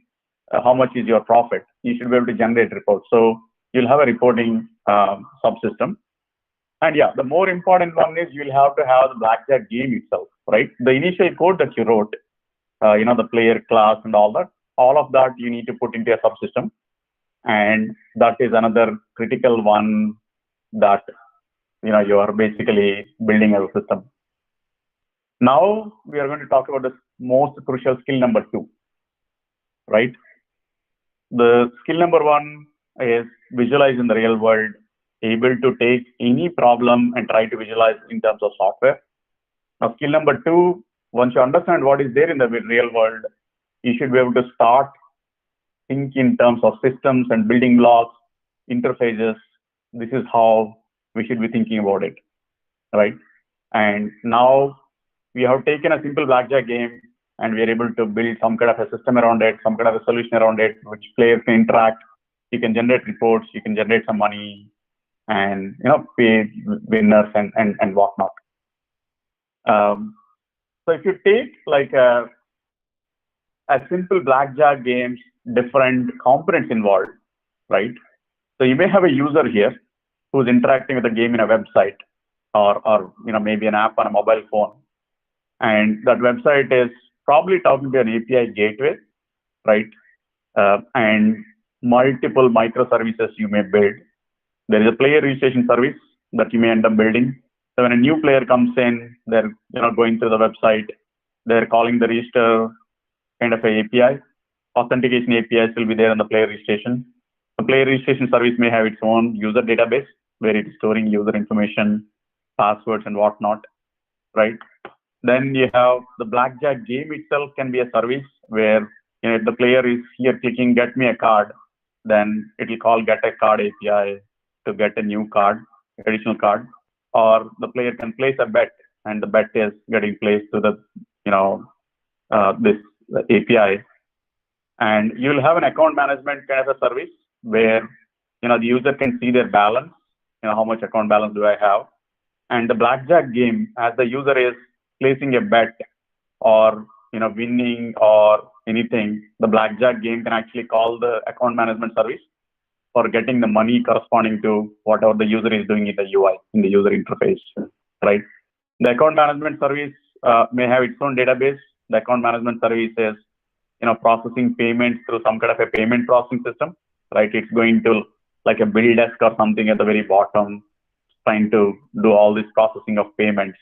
How much is your profit? You should be able to generate reports. So you'll have a reporting subsystem. And yeah, the more important one is you'll have to have the blackjack game itself, right? The initial code that you wrote, the player class and all of that you need to put into a subsystem. And that is another critical one that, you are basically building as a system. Now we are going to talk about the most crucial skill number 2, right? The skill number 1 is visualize in the real world, able to take any problem and try to visualize in terms of software. Now, skill number 2, once you understand what is there in the real world, you should be able to start think in terms of systems and building blocks, interfaces. This is how we should be thinking about it, right? And now we have taken a simple blackjack game and we are able to build some kind of a system around it, some kind of a solution around it, which players can interact. You can generate reports, you can generate some money, and pay winners and whatnot. So if you take like a simple blackjack games, different components involved, right? So you may have a user here who's interacting with the game in a website or maybe an app on a mobile phone, and that website is probably talking to an API gateway, right? And multiple microservices you may build. There is a player registration service that you may end up building. So when a new player comes in, they're going through the website, they're calling the register kind of a API. Authentication APIs will be there on the player registration. The player registration service may have its own user database where it is storing user information, passwords, and whatnot, right? Then you have the blackjack game itself can be a service where if the player is here clicking get me a card, then it will call get a card API to get a new card, additional card, or the player can place a bet and the bet is getting placed to the this API. And you'll have an account management kind of a service where the user can see their balance, how much account balance do I have. And the blackjack game, as the user is placing a bet, or winning or anything, the blackjack game can actually call the account management service for getting the money corresponding to whatever the user is doing in the UI, in the user interface, right? The account management service may have its own database. The account management service is, processing payments through some kind of a payment processing system, right? It's going to like a bill desk or something at the very bottom, trying to do all this processing of payments.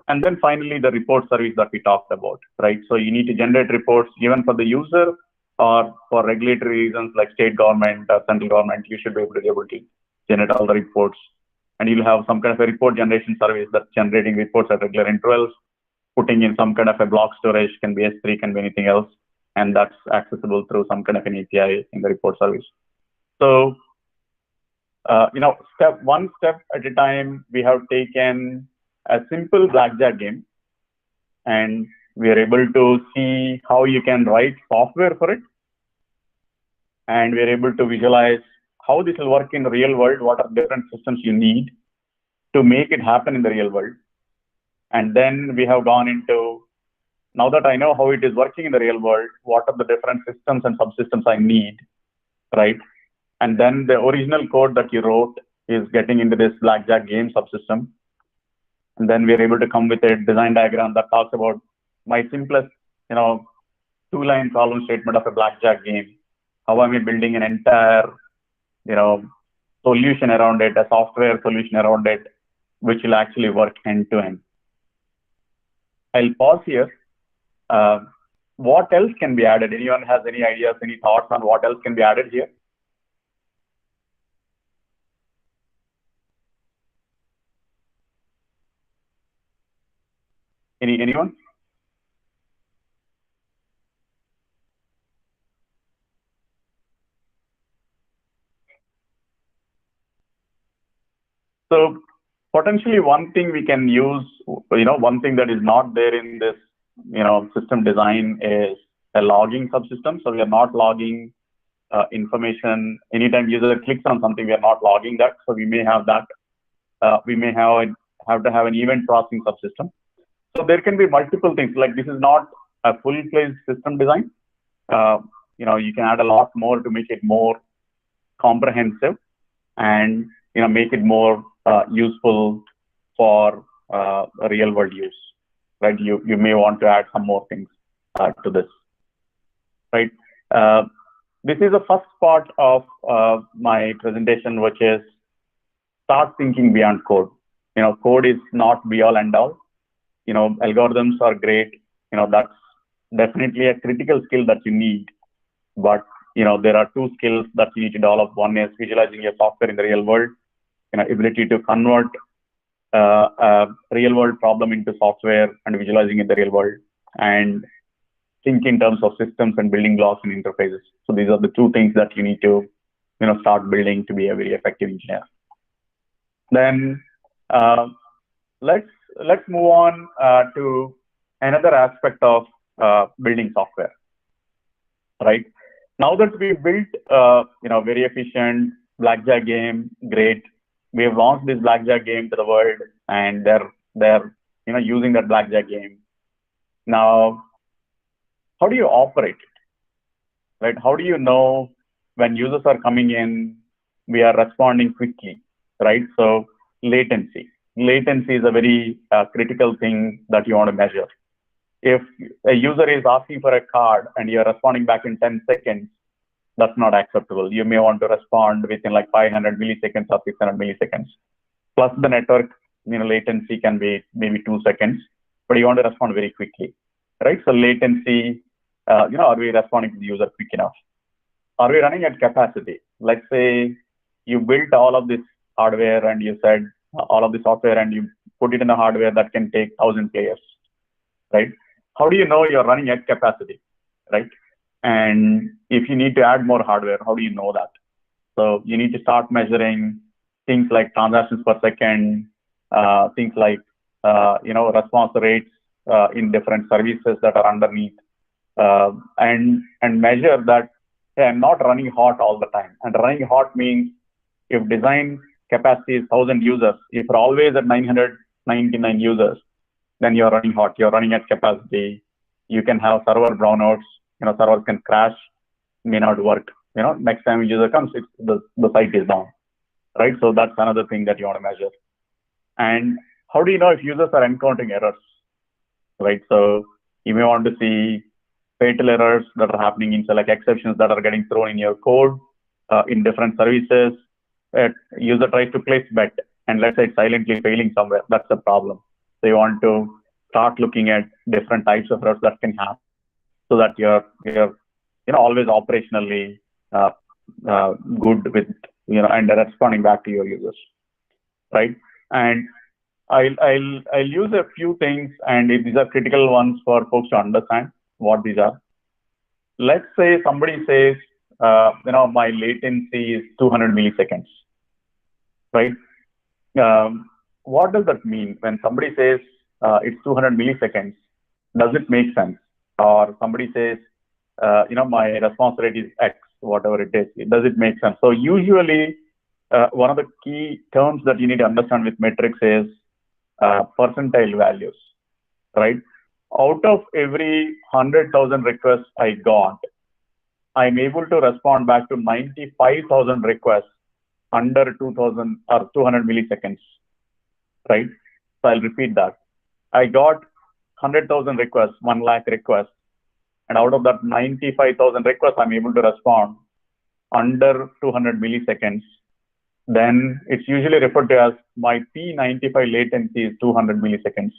And then finally, the report service that we talked about, right? So you need to generate reports even for the user or for regulatory reasons like state government or central government. You should be able to generate all the reports. And you'll have some kind of a report generation service that's generating reports at regular intervals, putting in some kind of a block storage, can be S3, can be anything else. And that's accessible through some kind of an API in the report service. So, one step at a time, we have taken a simple blackjack game, and we are able to see how you can write software for it. And we are able to visualize how this will work in the real world, what are different systems you need to make it happen in the real world. And then we have gone into, now that I know how it is working in the real world, what are the different systems and subsystems I need, right? And then the original code that you wrote is getting into this blackjack game subsystem. And then we're able to come with a design diagram that talks about my simplest, two-line problem statement of a blackjack game. How am I building an entire, solution around it, a software solution around it, which will actually work end to end. I'll pause here. What else can be added? Anyone has any ideas, any thoughts on what else can be added here? Anyone? So potentially one thing we can use, one thing that is not there in this, system design is a logging subsystem. So we are not logging information. Anytime user clicks on something, we are not logging that. So we may have that. We may have to have an event processing subsystem. So there can be multiple things. Like this is not a full-fledged system design. You can add a lot more to make it more comprehensive and make it more useful for real-world use. Right? You may want to add some more things to this. Right? This is the first part of my presentation, which is start thinking beyond code. Code is not be all and all. Algorithms are great. That's definitely a critical skill that you need. But, there are two skills that you need to develop. One is visualizing your software in the real world, ability to convert a real world problem into software and visualizing in the real world, and think in terms of systems and building blocks and interfaces. So these are the two things that you need to, start building to be a very effective engineer. Then let's move on to another aspect of building software. Right now that we built, very efficient blackjack game, great. We have launched this blackjack game to the world, and they're using that blackjack game. Now, how do you operate it? Right? How do you know when users are coming in, we are responding quickly, right? So latency. Latency is a very critical thing that you want to measure. If a user is asking for a card and you're responding back in 10 seconds, that's not acceptable. You may want to respond within like 500 milliseconds or 600 milliseconds. Plus the network, latency can be maybe 2 seconds, but you want to respond very quickly, right? So latency, are we responding to the user quick enough? Are we running at capacity? Let's say you built all of this hardware and you said all of the software and you put it in a hardware that can take 1,000 players, right? How do you know you're running at capacity, right? And if you need to add more hardware, how do you know that? So you need to start measuring things like transactions per second, things like, response rates in different services that are underneath, and measure that, hey, I'm not running hot all the time. And running hot means if design capacity is 1,000 users, if we're always at 999 users, then you're running hot, you're running at capacity. You can have server brownouts, servers can crash, may not work. Next time a user comes, the site is down, right? So that's another thing that you want to measure. And how do you know if users are encountering errors, right? So you may want to see fatal errors that are happening like exceptions that are getting thrown in your code in different services. User tries to place bet, and let's say it's silently failing somewhere. That's a problem. So you want to start looking at different types of errors that can happen, so that you're always operationally good with and responding back to your users, right? And I'll use a few things, and these are critical ones for folks to understand what these are. Let's say somebody says, my latency is 200 milliseconds, right? What does that mean? When somebody says it's 200 milliseconds, does it make sense? Or somebody says, my response rate is X, whatever it is, does it make sense? So usually, one of the key terms that you need to understand with metrics is percentile values, right? Out of every 100,000 requests I got, I'm able to respond back to 95,000 requests under 2,000 or 200 milliseconds, right? So I'll repeat that. I got 100,000 requests, 1 lakh requests, and out of that 95,000 requests, I'm able to respond under 200 milliseconds. Then it's usually referred to as my P95 latency is 200 milliseconds,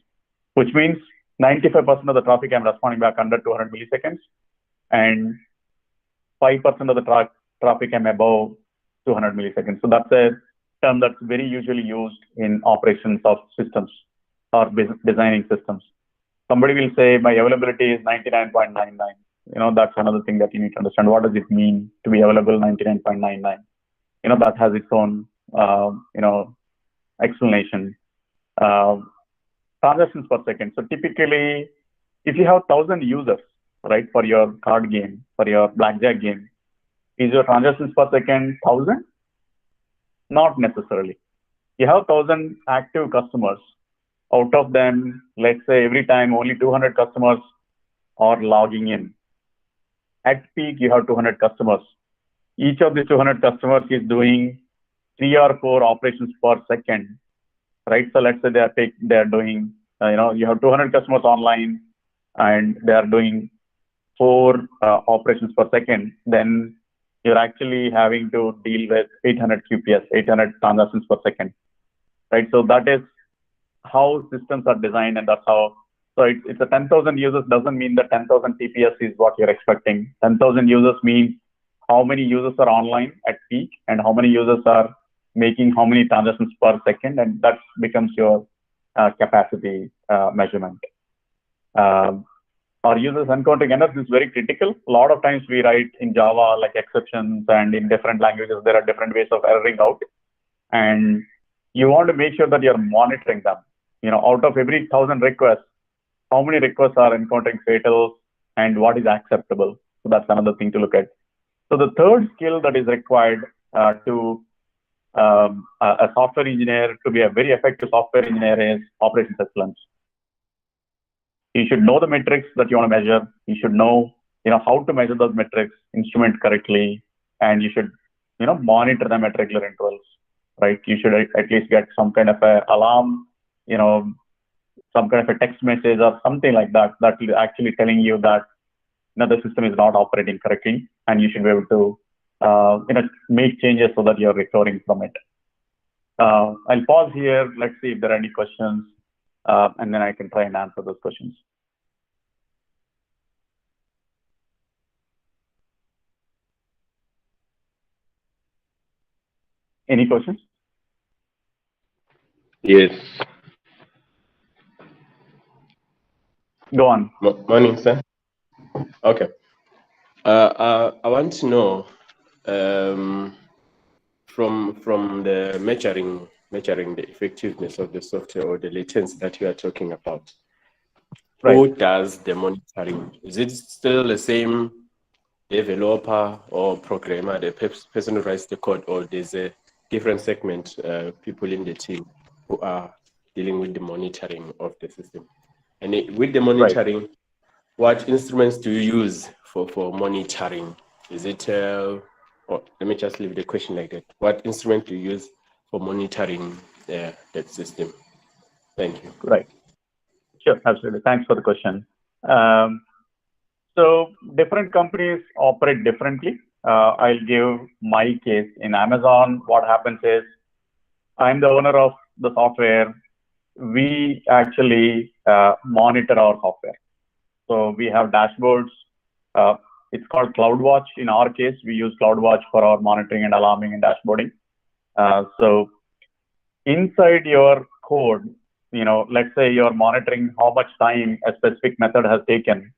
which means 95% of the traffic I'm responding back under 200 milliseconds, and 5% of the traffic I'm above 200 milliseconds. So that's a term that's very usually used in operations of systems or designing systems. Somebody will say my availability is 99.99. That's another thing that you need to understand. What does it mean to be available 99.99? That has its own, explanation. Transactions per second. So typically, if you have 1,000 users, right, for your card game, for your blackjack game, is your transactions per second 1,000? Not necessarily. You have 1,000 active customers. Out of them, let's say every time only 200 customers are logging in. At peak, you have 200 customers. Each of these 200 customers is doing 3 or 4 operations per second, right? So let's say they are doing, you have 200 customers online and they are doing 4 operations per second. Then you're actually having to deal with 800 QPS, 800 transactions per second, right? So that is how systems are designed, and that's how. So it's a 10,000 users doesn't mean that 10,000 TPS is what you're expecting. 10,000 users means how many users are online at peak and how many users are making how many transactions per second, and that becomes your capacity measurement. Our users encountering errors is very critical. A lot of times we write in Java like exceptions, and in different languages there are different ways of erroring out, and you want to make sure that you're monitoring them. Out of every 1,000 requests, how many requests are encountering fatals and what is acceptable. So that's another thing to look at. So the third skill that is required to a software engineer to be a very effective software engineer is operations excellence. You should know the metrics that you want to measure. You should know, how to measure those metrics, instrument correctly, and you should, monitor them at regular intervals, right? You should at least get some kind of a alarm, some kind of a text message or something like that, that is actually telling you that the system is not operating correctly, and you should be able to make changes so that you're recovering from it. I'll pause here. Let's see if there are any questions, and then I can try and answer those questions. Any questions? Yes. Go on. Morning, sir. Okay. I want to know from the measuring the effectiveness of the software or the latency that you are talking about. Right. Who does the monitoring? Is it still the same developer or programmer, the person who writes the code, or there's a different segment, people in the team who are dealing with the monitoring of the system? And with the monitoring, what instruments do you use for monitoring? Is it, or let me just leave the question like that. What instrument do you use for monitoring that system? Thank you. Right. Sure, absolutely. Thanks for the question. So different companies operate differently. I'll give my case. In Amazon, what happens is I'm the owner of the software. We actually monitor our software. So we have dashboards. It's called CloudWatch. In our case, we use CloudWatch for our monitoring and alarming and dashboarding. So inside your code, let's say you're monitoring how much time a specific method has taken.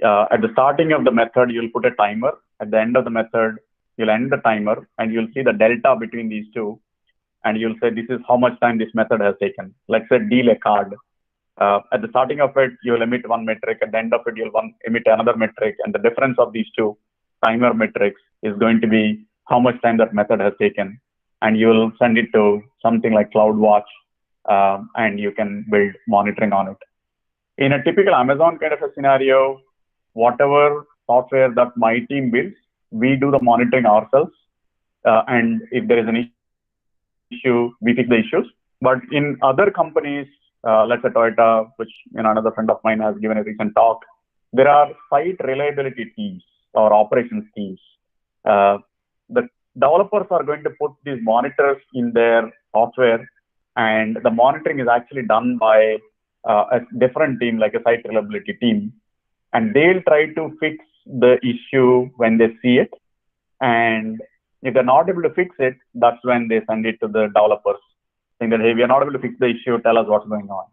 At the starting of the method, you'll put a timer. At the end of the method, you'll end the timer, and you'll see the delta between these two. And you'll say, this is how much time this method has taken. Let's say deal a card. At the starting of it, you'll emit one metric. At the end of it, you'll emit another metric. And the difference of these two timer metrics is going to be how much time that method has taken. And you'll send it to something like CloudWatch, and you can build monitoring on it. In a typical Amazon kind of a scenario, whatever software that my team builds, we do the monitoring ourselves. And if there is an issue, we fix the issues. But in other companies, let's say Toyota, which another friend of mine has given a recent talk, there are site reliability teams or operations teams. The developers are going to put these monitors in their software, and the monitoring is actually done by a different team, like a site reliability team. And they'll try to fix the issue when they see it. And if they're not able to fix it, that's when they send it to the developers, saying that, hey, we are not able to fix the issue, tell us what's going on,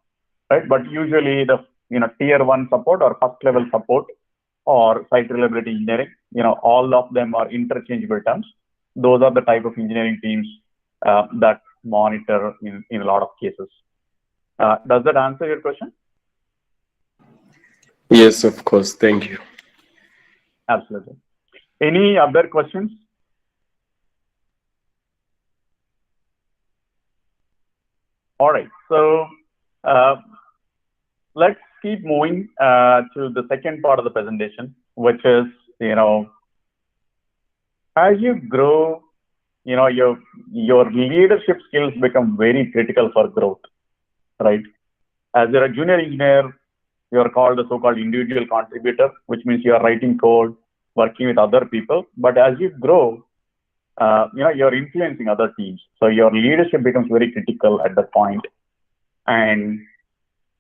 right? But usually the tier 1 support or first level support or site reliability engineering, all of them are interchangeable terms. Those are the type of engineering teams that monitor in a lot of cases. Does that answer your question? Yes, of course. Thank you. Absolutely. Any other questions? All right. So let's keep moving to the second part of the presentation, which is, as you grow, your leadership skills become very critical for growth, right? As you're a junior engineer, you're called the so-called individual contributor, which means you are writing code, working with other people. But as you grow, you're influencing other teams. So your leadership becomes very critical at that point. And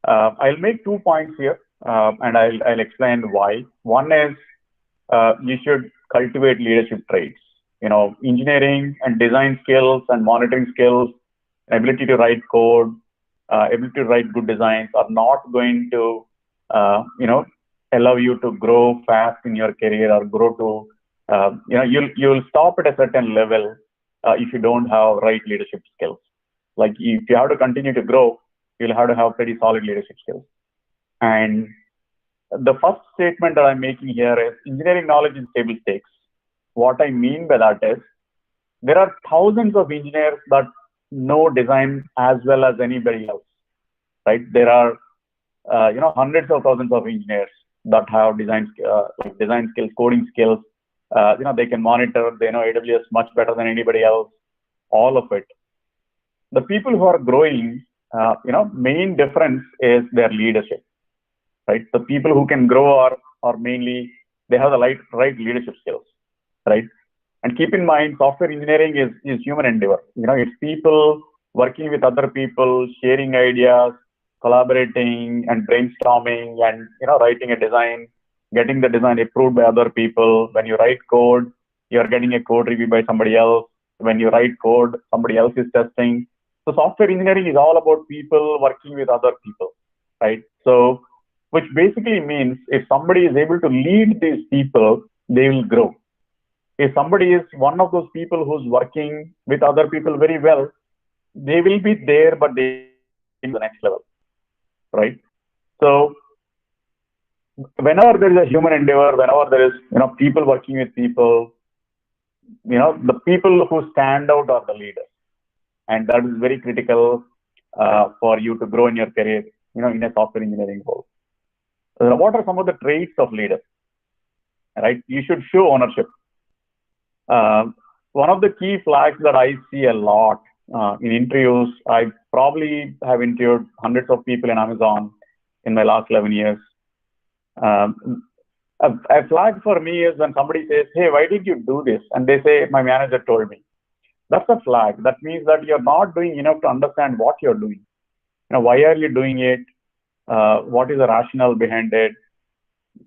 I'll make 2 points here, and I'll explain why. One is you should cultivate leadership traits. Engineering and design skills and monitoring skills, ability to write code, ability to write good designs are not going to allow you to grow fast in your career or grow to, you'll stop at a certain level if you don't have right leadership skills. Like if you have to continue to grow, you'll have to have pretty solid leadership skills. And the first statement that I'm making here is engineering knowledge is table stakes. What I mean by that is there are thousands of engineers that know design as well as anybody else, right? There are hundreds of thousands of engineers that have design skills, coding skills. They can monitor, they know AWS much better than anybody else, all of it. The people who are growing, main difference is their leadership, right? The people who can grow are mainly, they have the right leadership skills, right? And keep in mind, software engineering is human endeavor. It's people working with other people, sharing ideas, collaborating and brainstorming and, writing a design, getting the design approved by other people. When you write code, you're getting a code review by somebody else. When you write code, somebody else is testing. So software engineering is all about people working with other people, right? So, which basically means if somebody is able to lead these people, they will grow. If somebody is one of those people who's working with other people very well, they will be there, but they in the next level, right? So whenever there is a human endeavor, whenever there is, people working with people, the people who stand out are the leaders. And that is very critical for you to grow in your career. in a software engineering role. What are some of the traits of leaders? Right? You should show ownership. One of the key flags that I see a lot in interviews, I probably have interviewed hundreds of people in Amazon in my last 11 years. A flag for me is when somebody says, hey, why did you do this? And they say, my manager told me. That's a flag. That means that you're not doing enough to understand what you're doing. Why are you doing it? What is the rationale behind it?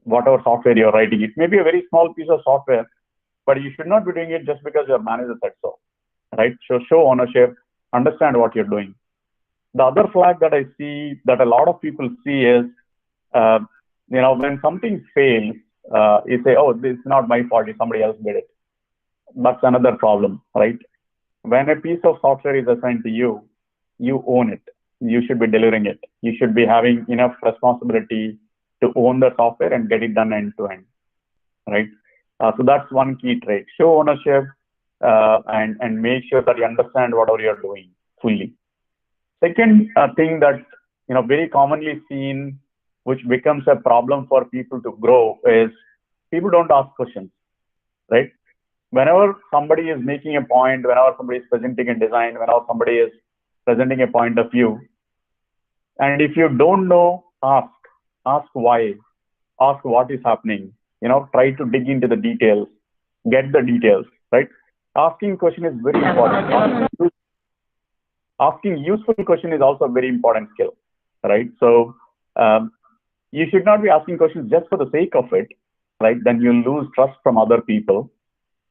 Whatever software you're writing, it may be a very small piece of software, but you should not be doing it just because your manager said so, right? So show ownership, understand what you're doing. The other flag that I see that a lot of people see is, when something fails, you say, oh, this is not my fault, somebody else did it. That's another problem, right? When a piece of software is assigned to you, you own it. You should be delivering it. You should be having enough responsibility to own the software and get it done end to end, right? So that's one key trait. Show ownership and make sure that you understand whatever you're doing fully. Second thing that very commonly seen, which becomes a problem for people to grow, is people don't ask questions, right? Whenever somebody is making a point, whenever somebody is presenting a design, whenever somebody is presenting a point of view, and if you don't know, ask why, ask what is happening, try to dig into the details, get the details, right? Asking question is very important. Asking useful question is also a very important skill, right? So you should not be asking questions just for the sake of it, right? Then you'll lose trust from other people.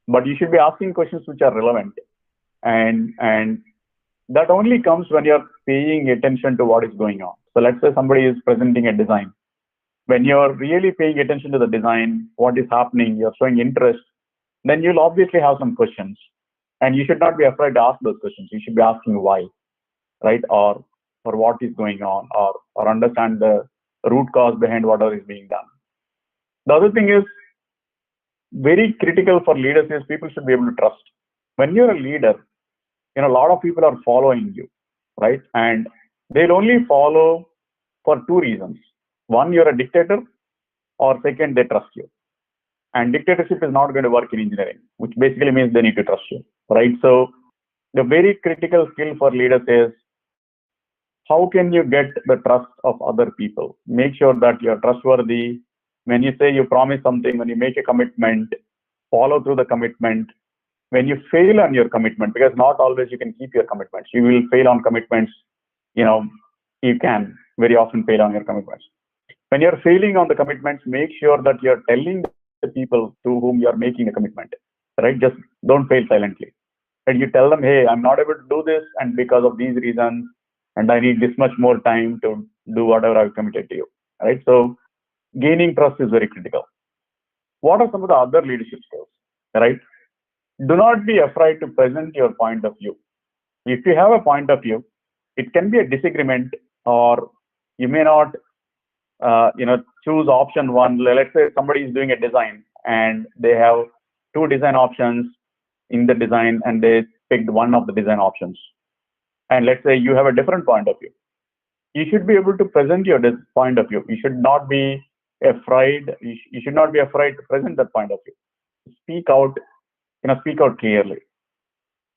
But you should be asking questions which are relevant. And that only comes when you're paying attention to what is going on. So let's say somebody is presenting a design. When you're really paying attention to the design, what is happening, you're showing interest, then you'll obviously have some questions. And you should not be afraid to ask those questions. You should be asking why, right? Or what is going on, or understand the root cause behind whatever is being done. The other thing is very critical for leaders is people should be able to trust. When you're a leader, a lot of people are following you, right? And they'll only follow for two reasons. One, you're a dictator, or second, they trust you. And dictatorship is not going to work in engineering, which basically means they need to trust you, right? So the very critical skill for leaders is how can you get the trust of other people? Make sure that you're trustworthy. When you say you promise something, when you make a commitment, follow through the commitment. When you fail on your commitment, because not always you can keep your commitments. You will fail on commitments. You can very often fail on your commitments. When you're failing on the commitments, make sure that you're telling the people to whom you're making a commitment, right? Just don't fail silently. And you tell them, hey, I'm not able to do this, and because of these reasons, and I need this much more time to do whatever I've committed to you, right? So gaining trust is very critical. What are some of the other leadership skills, right? Do not be afraid to present your point of view. If you have a point of view, it can be a disagreement, or you may not, choose option one. Let's say somebody is doing a design and they have two design options in the design, and they picked one of the design options. And let's say you have a different point of view. You should be able to present your point of view. You should not be afraid. You should not be afraid to present that point of view. Speak out. Speak out clearly.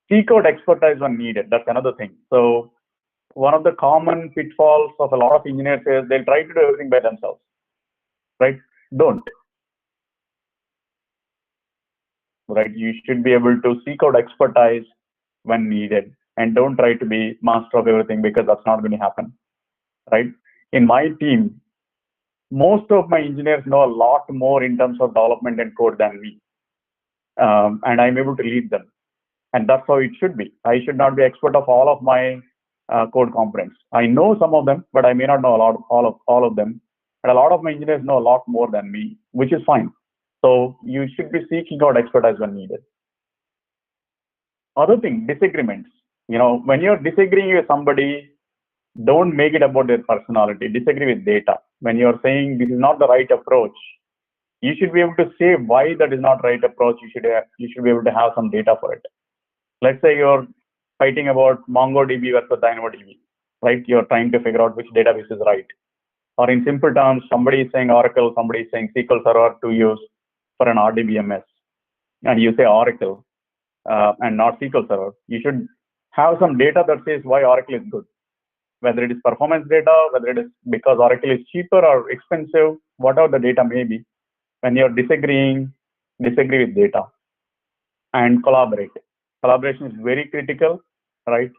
Seek out expertise when needed. That's another thing. So one of the common pitfalls of a lot of engineers is they'll try to do everything by themselves, right? Don't. Right? You should be able to seek out expertise when needed, and don't try to be master of everything, because that's not going to happen, right? In my team, most of my engineers know a lot more in terms of development and code than me. And I'm able to lead them. And that's how it should be. I should not be expert of all of my code components. I know some of them, but I may not know all of them. And a lot of my engineers know a lot more than me, which is fine. So you should be seeking out expertise when needed. Other thing, disagreements. When you're disagreeing with somebody, don't make it about their personality. Disagree with data. When you're saying this is not the right approach, you should be able to say why that is not the right approach. You should be able to have some data for it. Let's say you're fighting about MongoDB versus DynamoDB, right? You're trying to figure out which database is right. Or in simple terms, somebody is saying Oracle, somebody is saying SQL Server to use for an RDBMS, and you say Oracle and not SQL Server. You should have some data that says why Oracle is good, whether it is performance data, whether it is because Oracle is cheaper or expensive, whatever the data may be. When you're disagreeing, disagree with data and collaborate. Collaboration is very critical, right?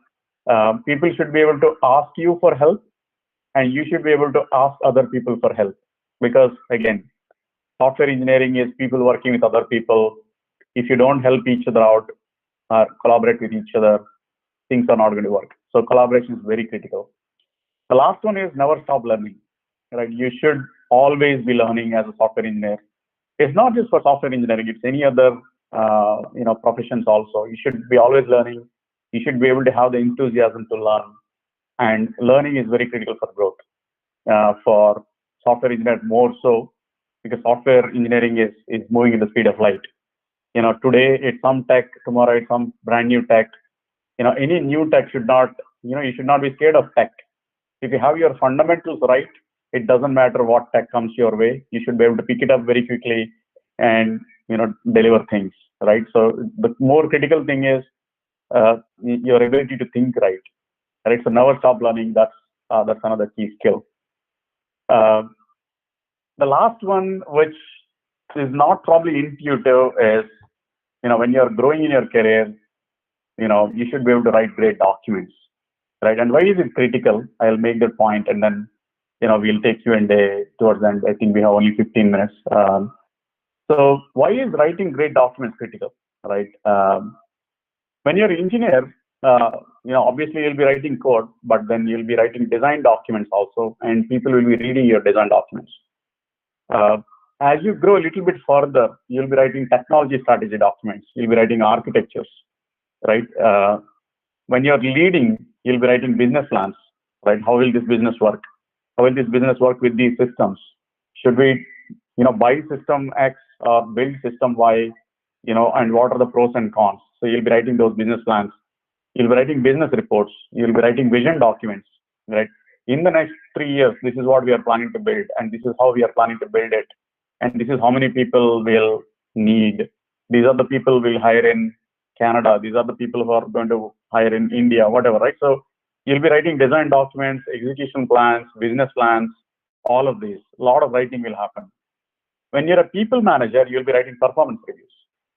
People should be able to ask you for help, and you should be able to ask other people for help. Because again, software engineering is people working with other people. If you don't help each other out or collaborate with each other, things are not going to work. So collaboration is very critical. The last one is never stop learning, right? You should always be learning as a software engineer. It's not just for software engineering, it's any other professions also. You should be always learning. You should be able to have the enthusiasm to learn. And learning is very critical for growth. For software engineers more so, because software engineering is moving at the speed of light. Today it's some tech, tomorrow it's some brand new tech. Any new tech should not, you should not be scared of tech. If you have your fundamentals right, it doesn't matter what tech comes your way. You should be able to pick it up very quickly and deliver things, right? So the more critical thing is your ability to think right. So never stop learning. That's another key skill. The last one, which is not probably intuitive, is when you're growing in your career, you should be able to write great documents, right? And why is it critical? I'll make that point, and then we'll take Q&A towards the end. I think we have only 15 minutes. So why is writing great documents critical, right? When you're an engineer, obviously you'll be writing code, but then you'll be writing design documents also, and people will be reading your design documents. As you grow a little bit further, you'll be writing technology strategy documents. You'll be writing architectures, right? When you're leading, you'll be writing business plans, right? How will this business work? How will this business work with these systems? Should we, buy system X or build system Y, and what are the pros and cons? So you'll be writing those business plans. You'll be writing business reports. You'll be writing vision documents, right? In the next 3 years, this is what we are planning to build, and this is how we are planning to build it. And this is how many people we'll need. These are the people we'll hire in Canada. These are the people who are going to hire in India, whatever, right? So you'll be writing design documents, execution plans, business plans, all of these. A lot of writing will happen. When you're a people manager, you'll be writing performance reviews,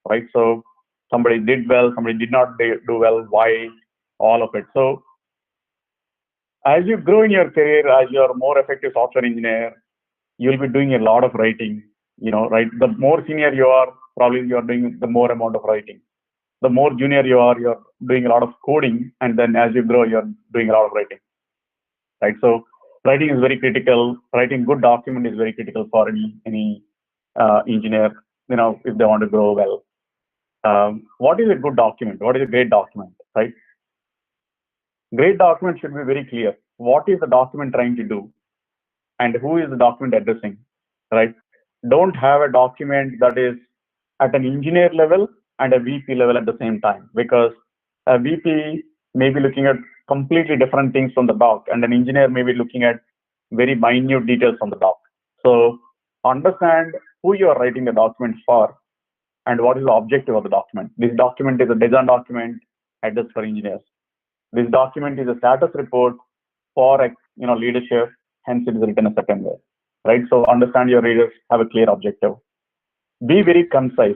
right? So somebody did well, somebody did not do well, why, all of it. So as you grow in your career, as you're a more effective software engineer, you'll be doing a lot of writing, right? The more senior you are, probably you're doing the more amount of writing. The more junior you are, you're doing a lot of coding, and then as you grow, you're doing a lot of writing, right? So writing is very critical. Writing good document is very critical for any engineer, if they want to grow well. What is a good document? What is a great document, right? Great document should be very clear. What is the document trying to do? And who is the document addressing, right? Don't have a document that is at an engineer level and a VP level at the same time, because a VP may be looking at completely different things from the doc, and an engineer may be looking at very minute details from the doc. So understand who you are writing the document for and what is the objective of the document. This document is a design document addressed for engineers. This document is a status report for leadership, hence it is written a certain way, right? So understand your readers, have a clear objective. Be very concise.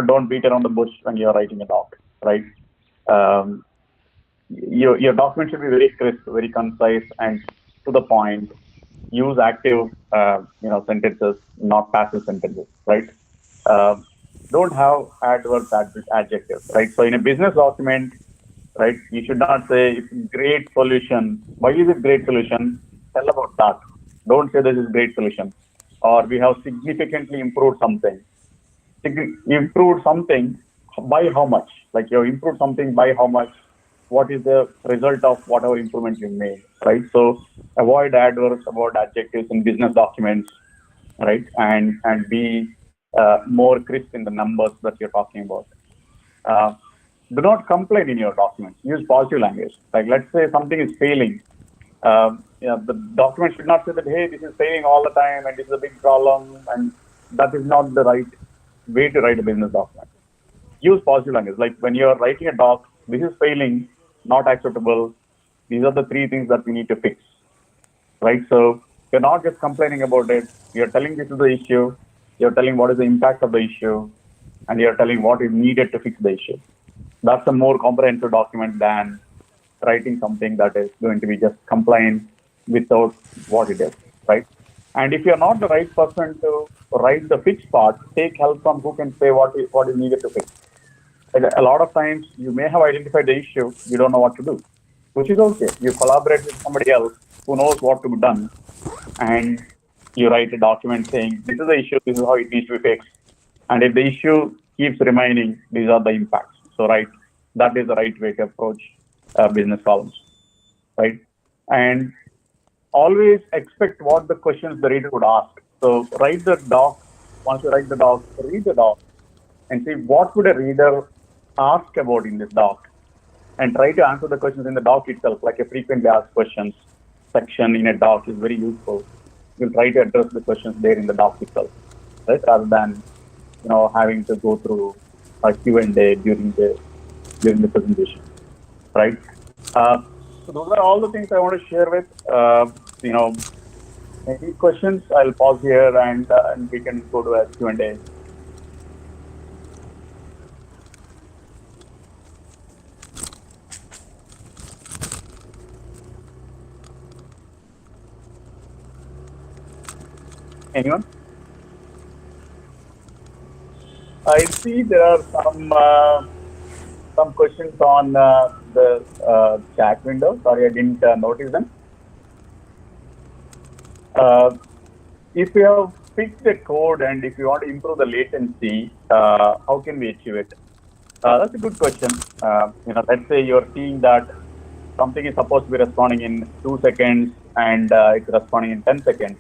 Don't beat around the bush when you're writing a doc, right? Your document should be very crisp, very concise, and to the point. Use active, sentences, not passive sentences, right? Don't have adverbs, adjectives, right? So in a business document, right, you should not say it's great solution. Why is it great solution? Tell about that. Don't say this is great solution. Or we have significantly improved something. Improved something by how much? Like you improved something by how much? What is the result of whatever improvement you made, right? So avoid adverbs, avoid adjectives in business documents, right? And be more crisp in the numbers that you're talking about. Do not complain in your documents. Use positive language. Like let's say something is failing. The document should not say that, hey, this is failing all the time and this is a big problem, and that is not the right way to write a business document. Use positive language. Like when you're writing a doc, this is failing, not acceptable. These are the three things that we need to fix, right? So you're not just complaining about it. You're telling this is the issue. You're telling what is the impact of the issue, and you're telling what is needed to fix the issue. That's a more comprehensive document than writing something that is going to be just compliant without what it is, right? And if you're not the right person to write the fix part, take help from who can say what is needed to fix. And a lot of times you may have identified the issue, you don't know what to do, which is okay. You collaborate with somebody else who knows what to be done, and you write a document saying, this is the issue, this is how it needs to be fixed. And if the issue keeps remaining, these are the impacts. So, right, that is the right way to approach business problems, right? And always expect what the questions the reader would ask. So write the doc. Once you write the doc, read the doc and see what would a reader ask about in this doc, and try to answer the questions in the doc itself. Like a frequently asked questions section in a doc is very useful. You'll try to address the questions there in the doc itself, right? Rather than having to go through a Q&A during the presentation, right? So those are all the things I want to share with. Any questions? I'll pause here and we can go to a Q&A. Anyone? I see there are some questions on the chat window. Sorry, I didn't notice them. If you have fixed the code and if you want to improve the latency, how can we achieve it? That's a good question. Let's say you're seeing that something is supposed to be responding in 2 seconds and it's responding in 10 seconds.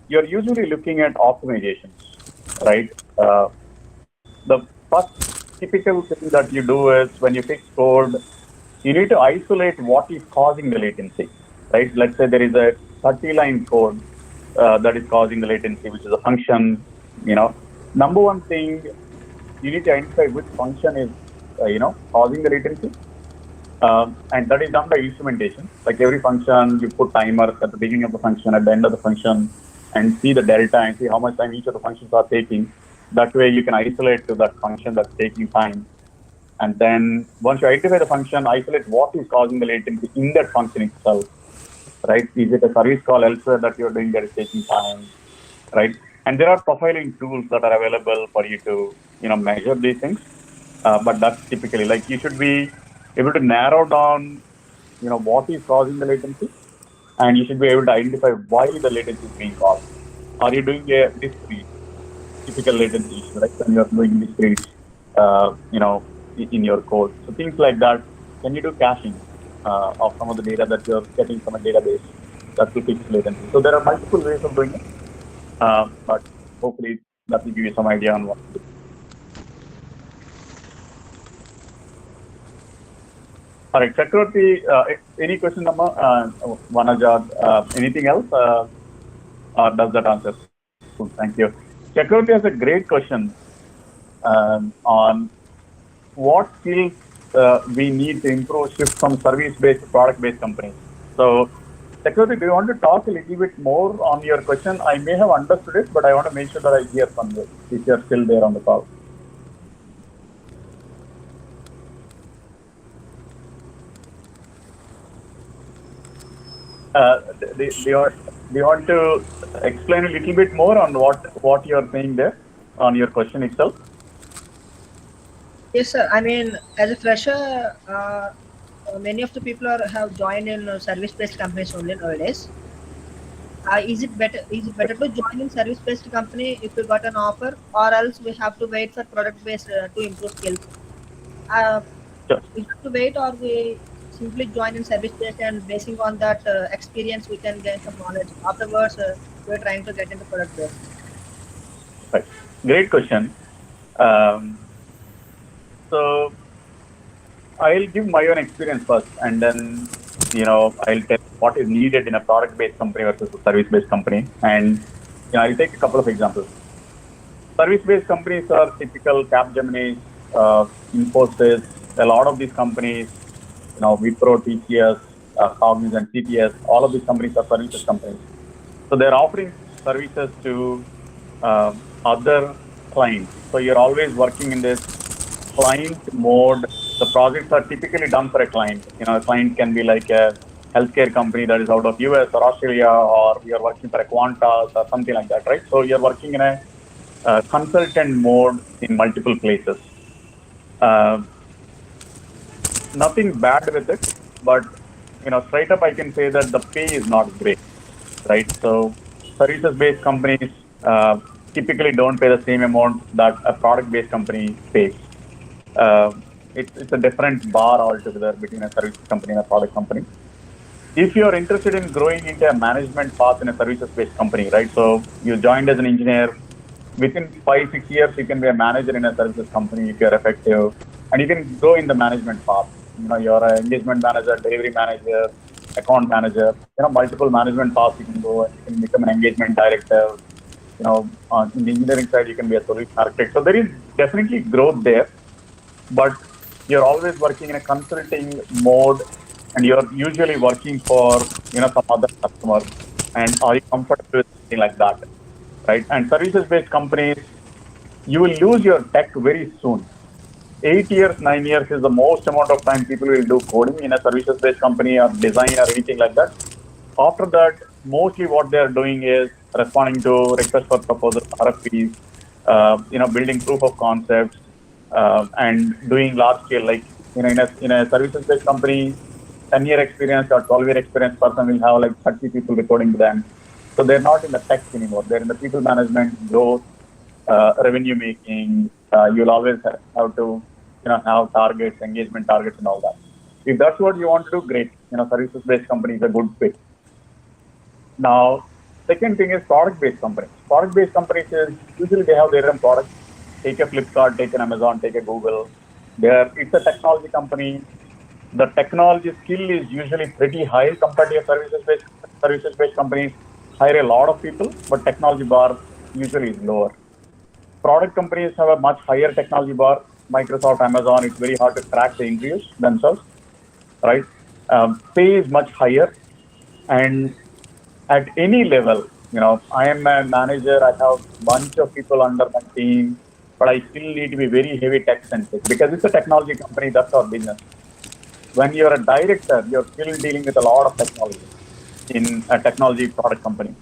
You're usually looking at optimizations, right? The first typical thing that you do is when you fix code, you need to isolate what is causing the latency, right? Let's say there is a 30-line code that is causing the latency, which is a function. Number one thing, you need to identify which function is, causing the latency. And that is done by instrumentation. Like every function, you put timers at the beginning of the function, at the end of the function, and see the delta and see how much time each of the functions are taking. That way you can isolate to that function that's taking time. And then once you identify the function, isolate what is causing the latency in that function itself, right? Is it a service call elsewhere that you're doing that is taking time, right? And there are profiling tools that are available for you to, measure these things. But that's typically, like, you should be able to narrow down, what is causing the latency, and you should be able to identify why the latency is being caused. Are you doing a discrete, typical latency issue, right? When you're doing discrete, in your code. So things like that. Can you do caching of some of the data that you're getting from a database that will fix latency? So there are multiple ways of doing it, but hopefully that will give you some idea on what to do. All right, Chakravarti, any question, Vanajad, anything else? Or does that answer? Cool, thank you. Chakravarti has a great question on what skills we need to improve shift from service-based to product-based companies. So, Chakravarti, do you want to talk a little bit more on your question? I may have understood it, but I want to make sure that I hear from you if you're still there on the call. Do you want to explain a little bit more on what you're saying there on your question itself? Yes, sir. I mean, as a fresher, many of the people have joined in service-based companies only nowadays. Is it better to join in service-based company if we got an offer, or else we have to wait for product-based to improve skills? Sure. We have to wait, or we simply join in service-based, and basing on that experience, we can gain some knowledge. Afterwards, we're trying to get into product-based. Right. Great question. So I'll give my own experience first, and then I'll tell what is needed in a product-based company versus a service-based company. And I'll take a couple of examples. Service-based companies are typical Capgemini, Infosys. A lot of these companies, Wipro, TCS, Cognizant, CTS, all of these companies are services companies. So they're offering services to other clients. So you're always working in this client mode. The projects are typically done for a client. A client can be like a healthcare company that is out of US or Australia, or you're working for a Qantas or something like that, right? So you're working in a consultant mode in multiple places. Nothing bad with it, but straight up I can say that the pay is not great, right? So services-based companies typically don't pay the same amount that a product-based company pays. It's a different bar altogether between a service company and a product company. If you're interested in growing into a management path in a services-based company, right? So you joined as an engineer. Within 5-6 years, you can be a manager in a services company if you're effective, and you can grow in the management path. You're an engagement manager, delivery manager, account manager. Multiple management paths you can go, and you can become an engagement director. In the engineering side, you can be a solution architect. So there is definitely growth there, but you're always working in a consulting mode, and you're usually working for some other customer. And are you comfortable with something like that, right? And services-based companies, you will lose your tech very soon. 8 years, 9 years is the most amount of time people will do coding in a services-based company or design or anything like that. After that, mostly what they are doing is responding to requests for proposals, RFPs, building proof of concepts, and doing large scale, like in a services-based company, 10-year experience or 12-year experience person will have like 30 people reporting to them. So they're not in the tech anymore. They're in the people management, growth, revenue making. You'll always have to have targets, engagement targets, and all that. If that's what you want to do, great. Services-based company is a good fit. Now, second thing is product-based companies. Product-based companies is usually they have their own products. Take a Flipkart, take an Amazon, take a Google. It's a technology company. The technology skill is usually pretty high compared to a services-based companies. Hire a lot of people, but technology bar usually is lower. Product companies have a much higher technology bar. Microsoft, Amazon, it's very hard to crack the interviews themselves, right? Pay is much higher, and at any level, I am a manager. I have a bunch of people under my team, but I still need to be very heavy tech centric because it's a technology company. That's our business. When you're a director, you're still dealing with a lot of technology in a technology product company.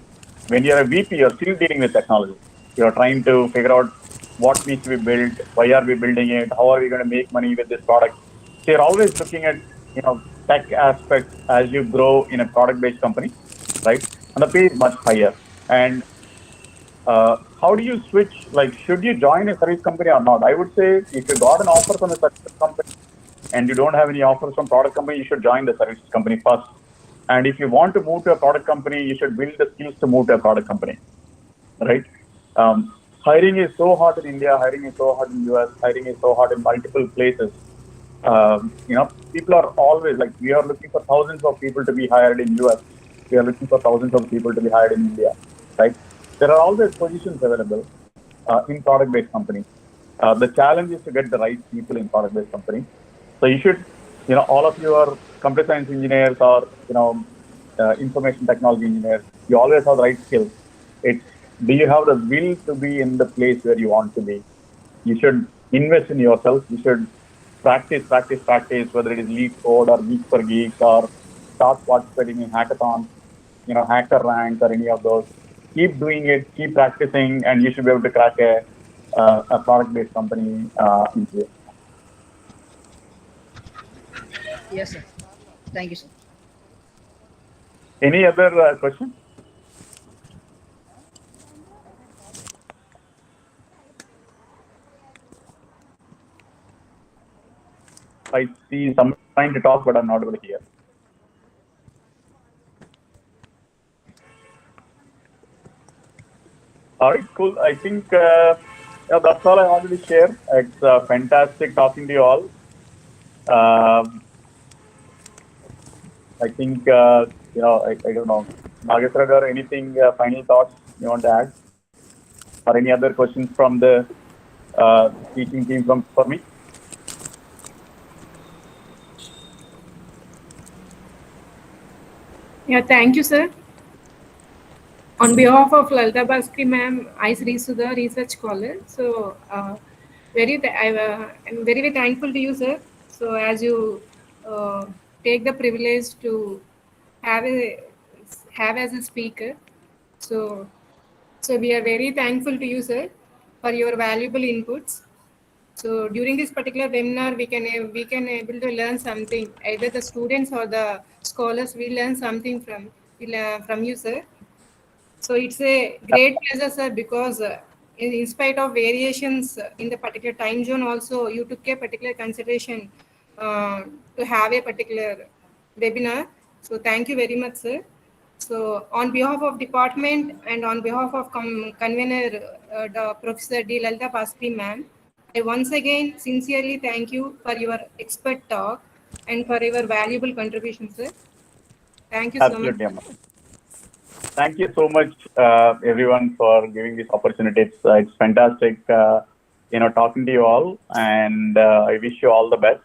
When you're a VP, you're still dealing with technology. You're trying to figure out what needs to be built, why are we building it, how are we going to make money with this product. So you're always looking at tech aspects as you grow in a product-based company, right? And the pay is much higher. And how do you switch? Like, should you join a service company or not? I would say if you got an offer from a service company and you don't have any offers from product company, you should join the services company first. And if you want to move to a product company, you should build the skills to move to a product company, right? Hiring is so hard in India, hiring is so hard in US, hiring is so hard in multiple places. People are always like, we are looking for thousands of people to be hired in US. We are looking for thousands of people to be hired in India, right? There are always positions available in product-based companies. The challenge is to get the right people in product-based companies. So you should, all of you are computer science engineers or, information technology engineers. You always have the right skills. It's, do you have the will to be in the place where you want to be? You should invest in yourself. You should practice, whether it is lead code or Geek for Geeks or start participating in hackathons, hacker ranks or any of those. Keep doing it, keep practicing, and you should be able to crack a product-based company interview. Yes, sir. Thank you, sir. Any other questions? I see someone trying to talk, but I'm not able to hear. All right, cool. I think that's all I wanted to share. It's fantastic talking to you all. I think, I don't know. Nagesh Balivada, anything, final thoughts you want to add? Or any other questions from the teaching team for me? Yeah, thank you, sir. On behalf of Lalita Baskri ma'am, I Sri Sudha Research Scholar. So, I'm very, very thankful to you, sir. So, as you take the privilege to have a have as a speaker, so we are very thankful to you, sir, for your valuable inputs. So during this particular webinar, we can able to learn something. Either the students or the scholars will learn something from you, sir. So it's a great pleasure, sir, because in spite of variations in the particular time zone, also you took a particular consideration uh, to have a particular webinar. So thank you very much, sir. So on behalf of department and on behalf of convener, the Professor D. Lalita Bhaskri ma'am, I once again sincerely thank you for your expert talk and for your valuable contribution, sir. Thank you so much. Absolutely, Amma. Thank you so much, everyone, for giving this opportunity. It's fantastic, talking to you all, and I wish you all the best.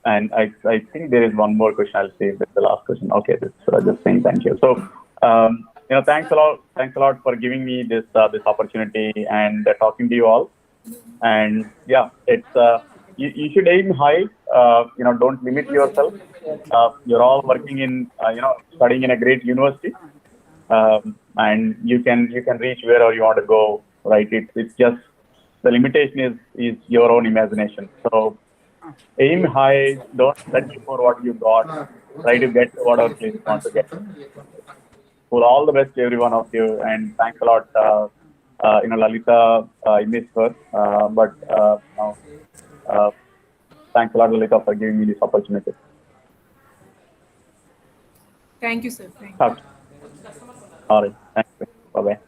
And I think there is one more question. I'll say that's the last question. Okay, just saying thank you. So, thanks a lot. Thanks a lot for giving me this opportunity and talking to you all. And yeah, it's you should aim high. Don't limit yourself. You're all working in studying in a great university, and you can reach wherever you want to go. Right? It's just the limitation is your own imagination. So aim high. Don't settle for what you got. Try to get whatever place you want to get. Well, all the best to every one of you, and thanks a lot. Lalita, I miss her, but thanks a lot, Lalita, for giving me this opportunity. Thank you, sir. Thank you. Okay. All right. Thank you. Bye bye.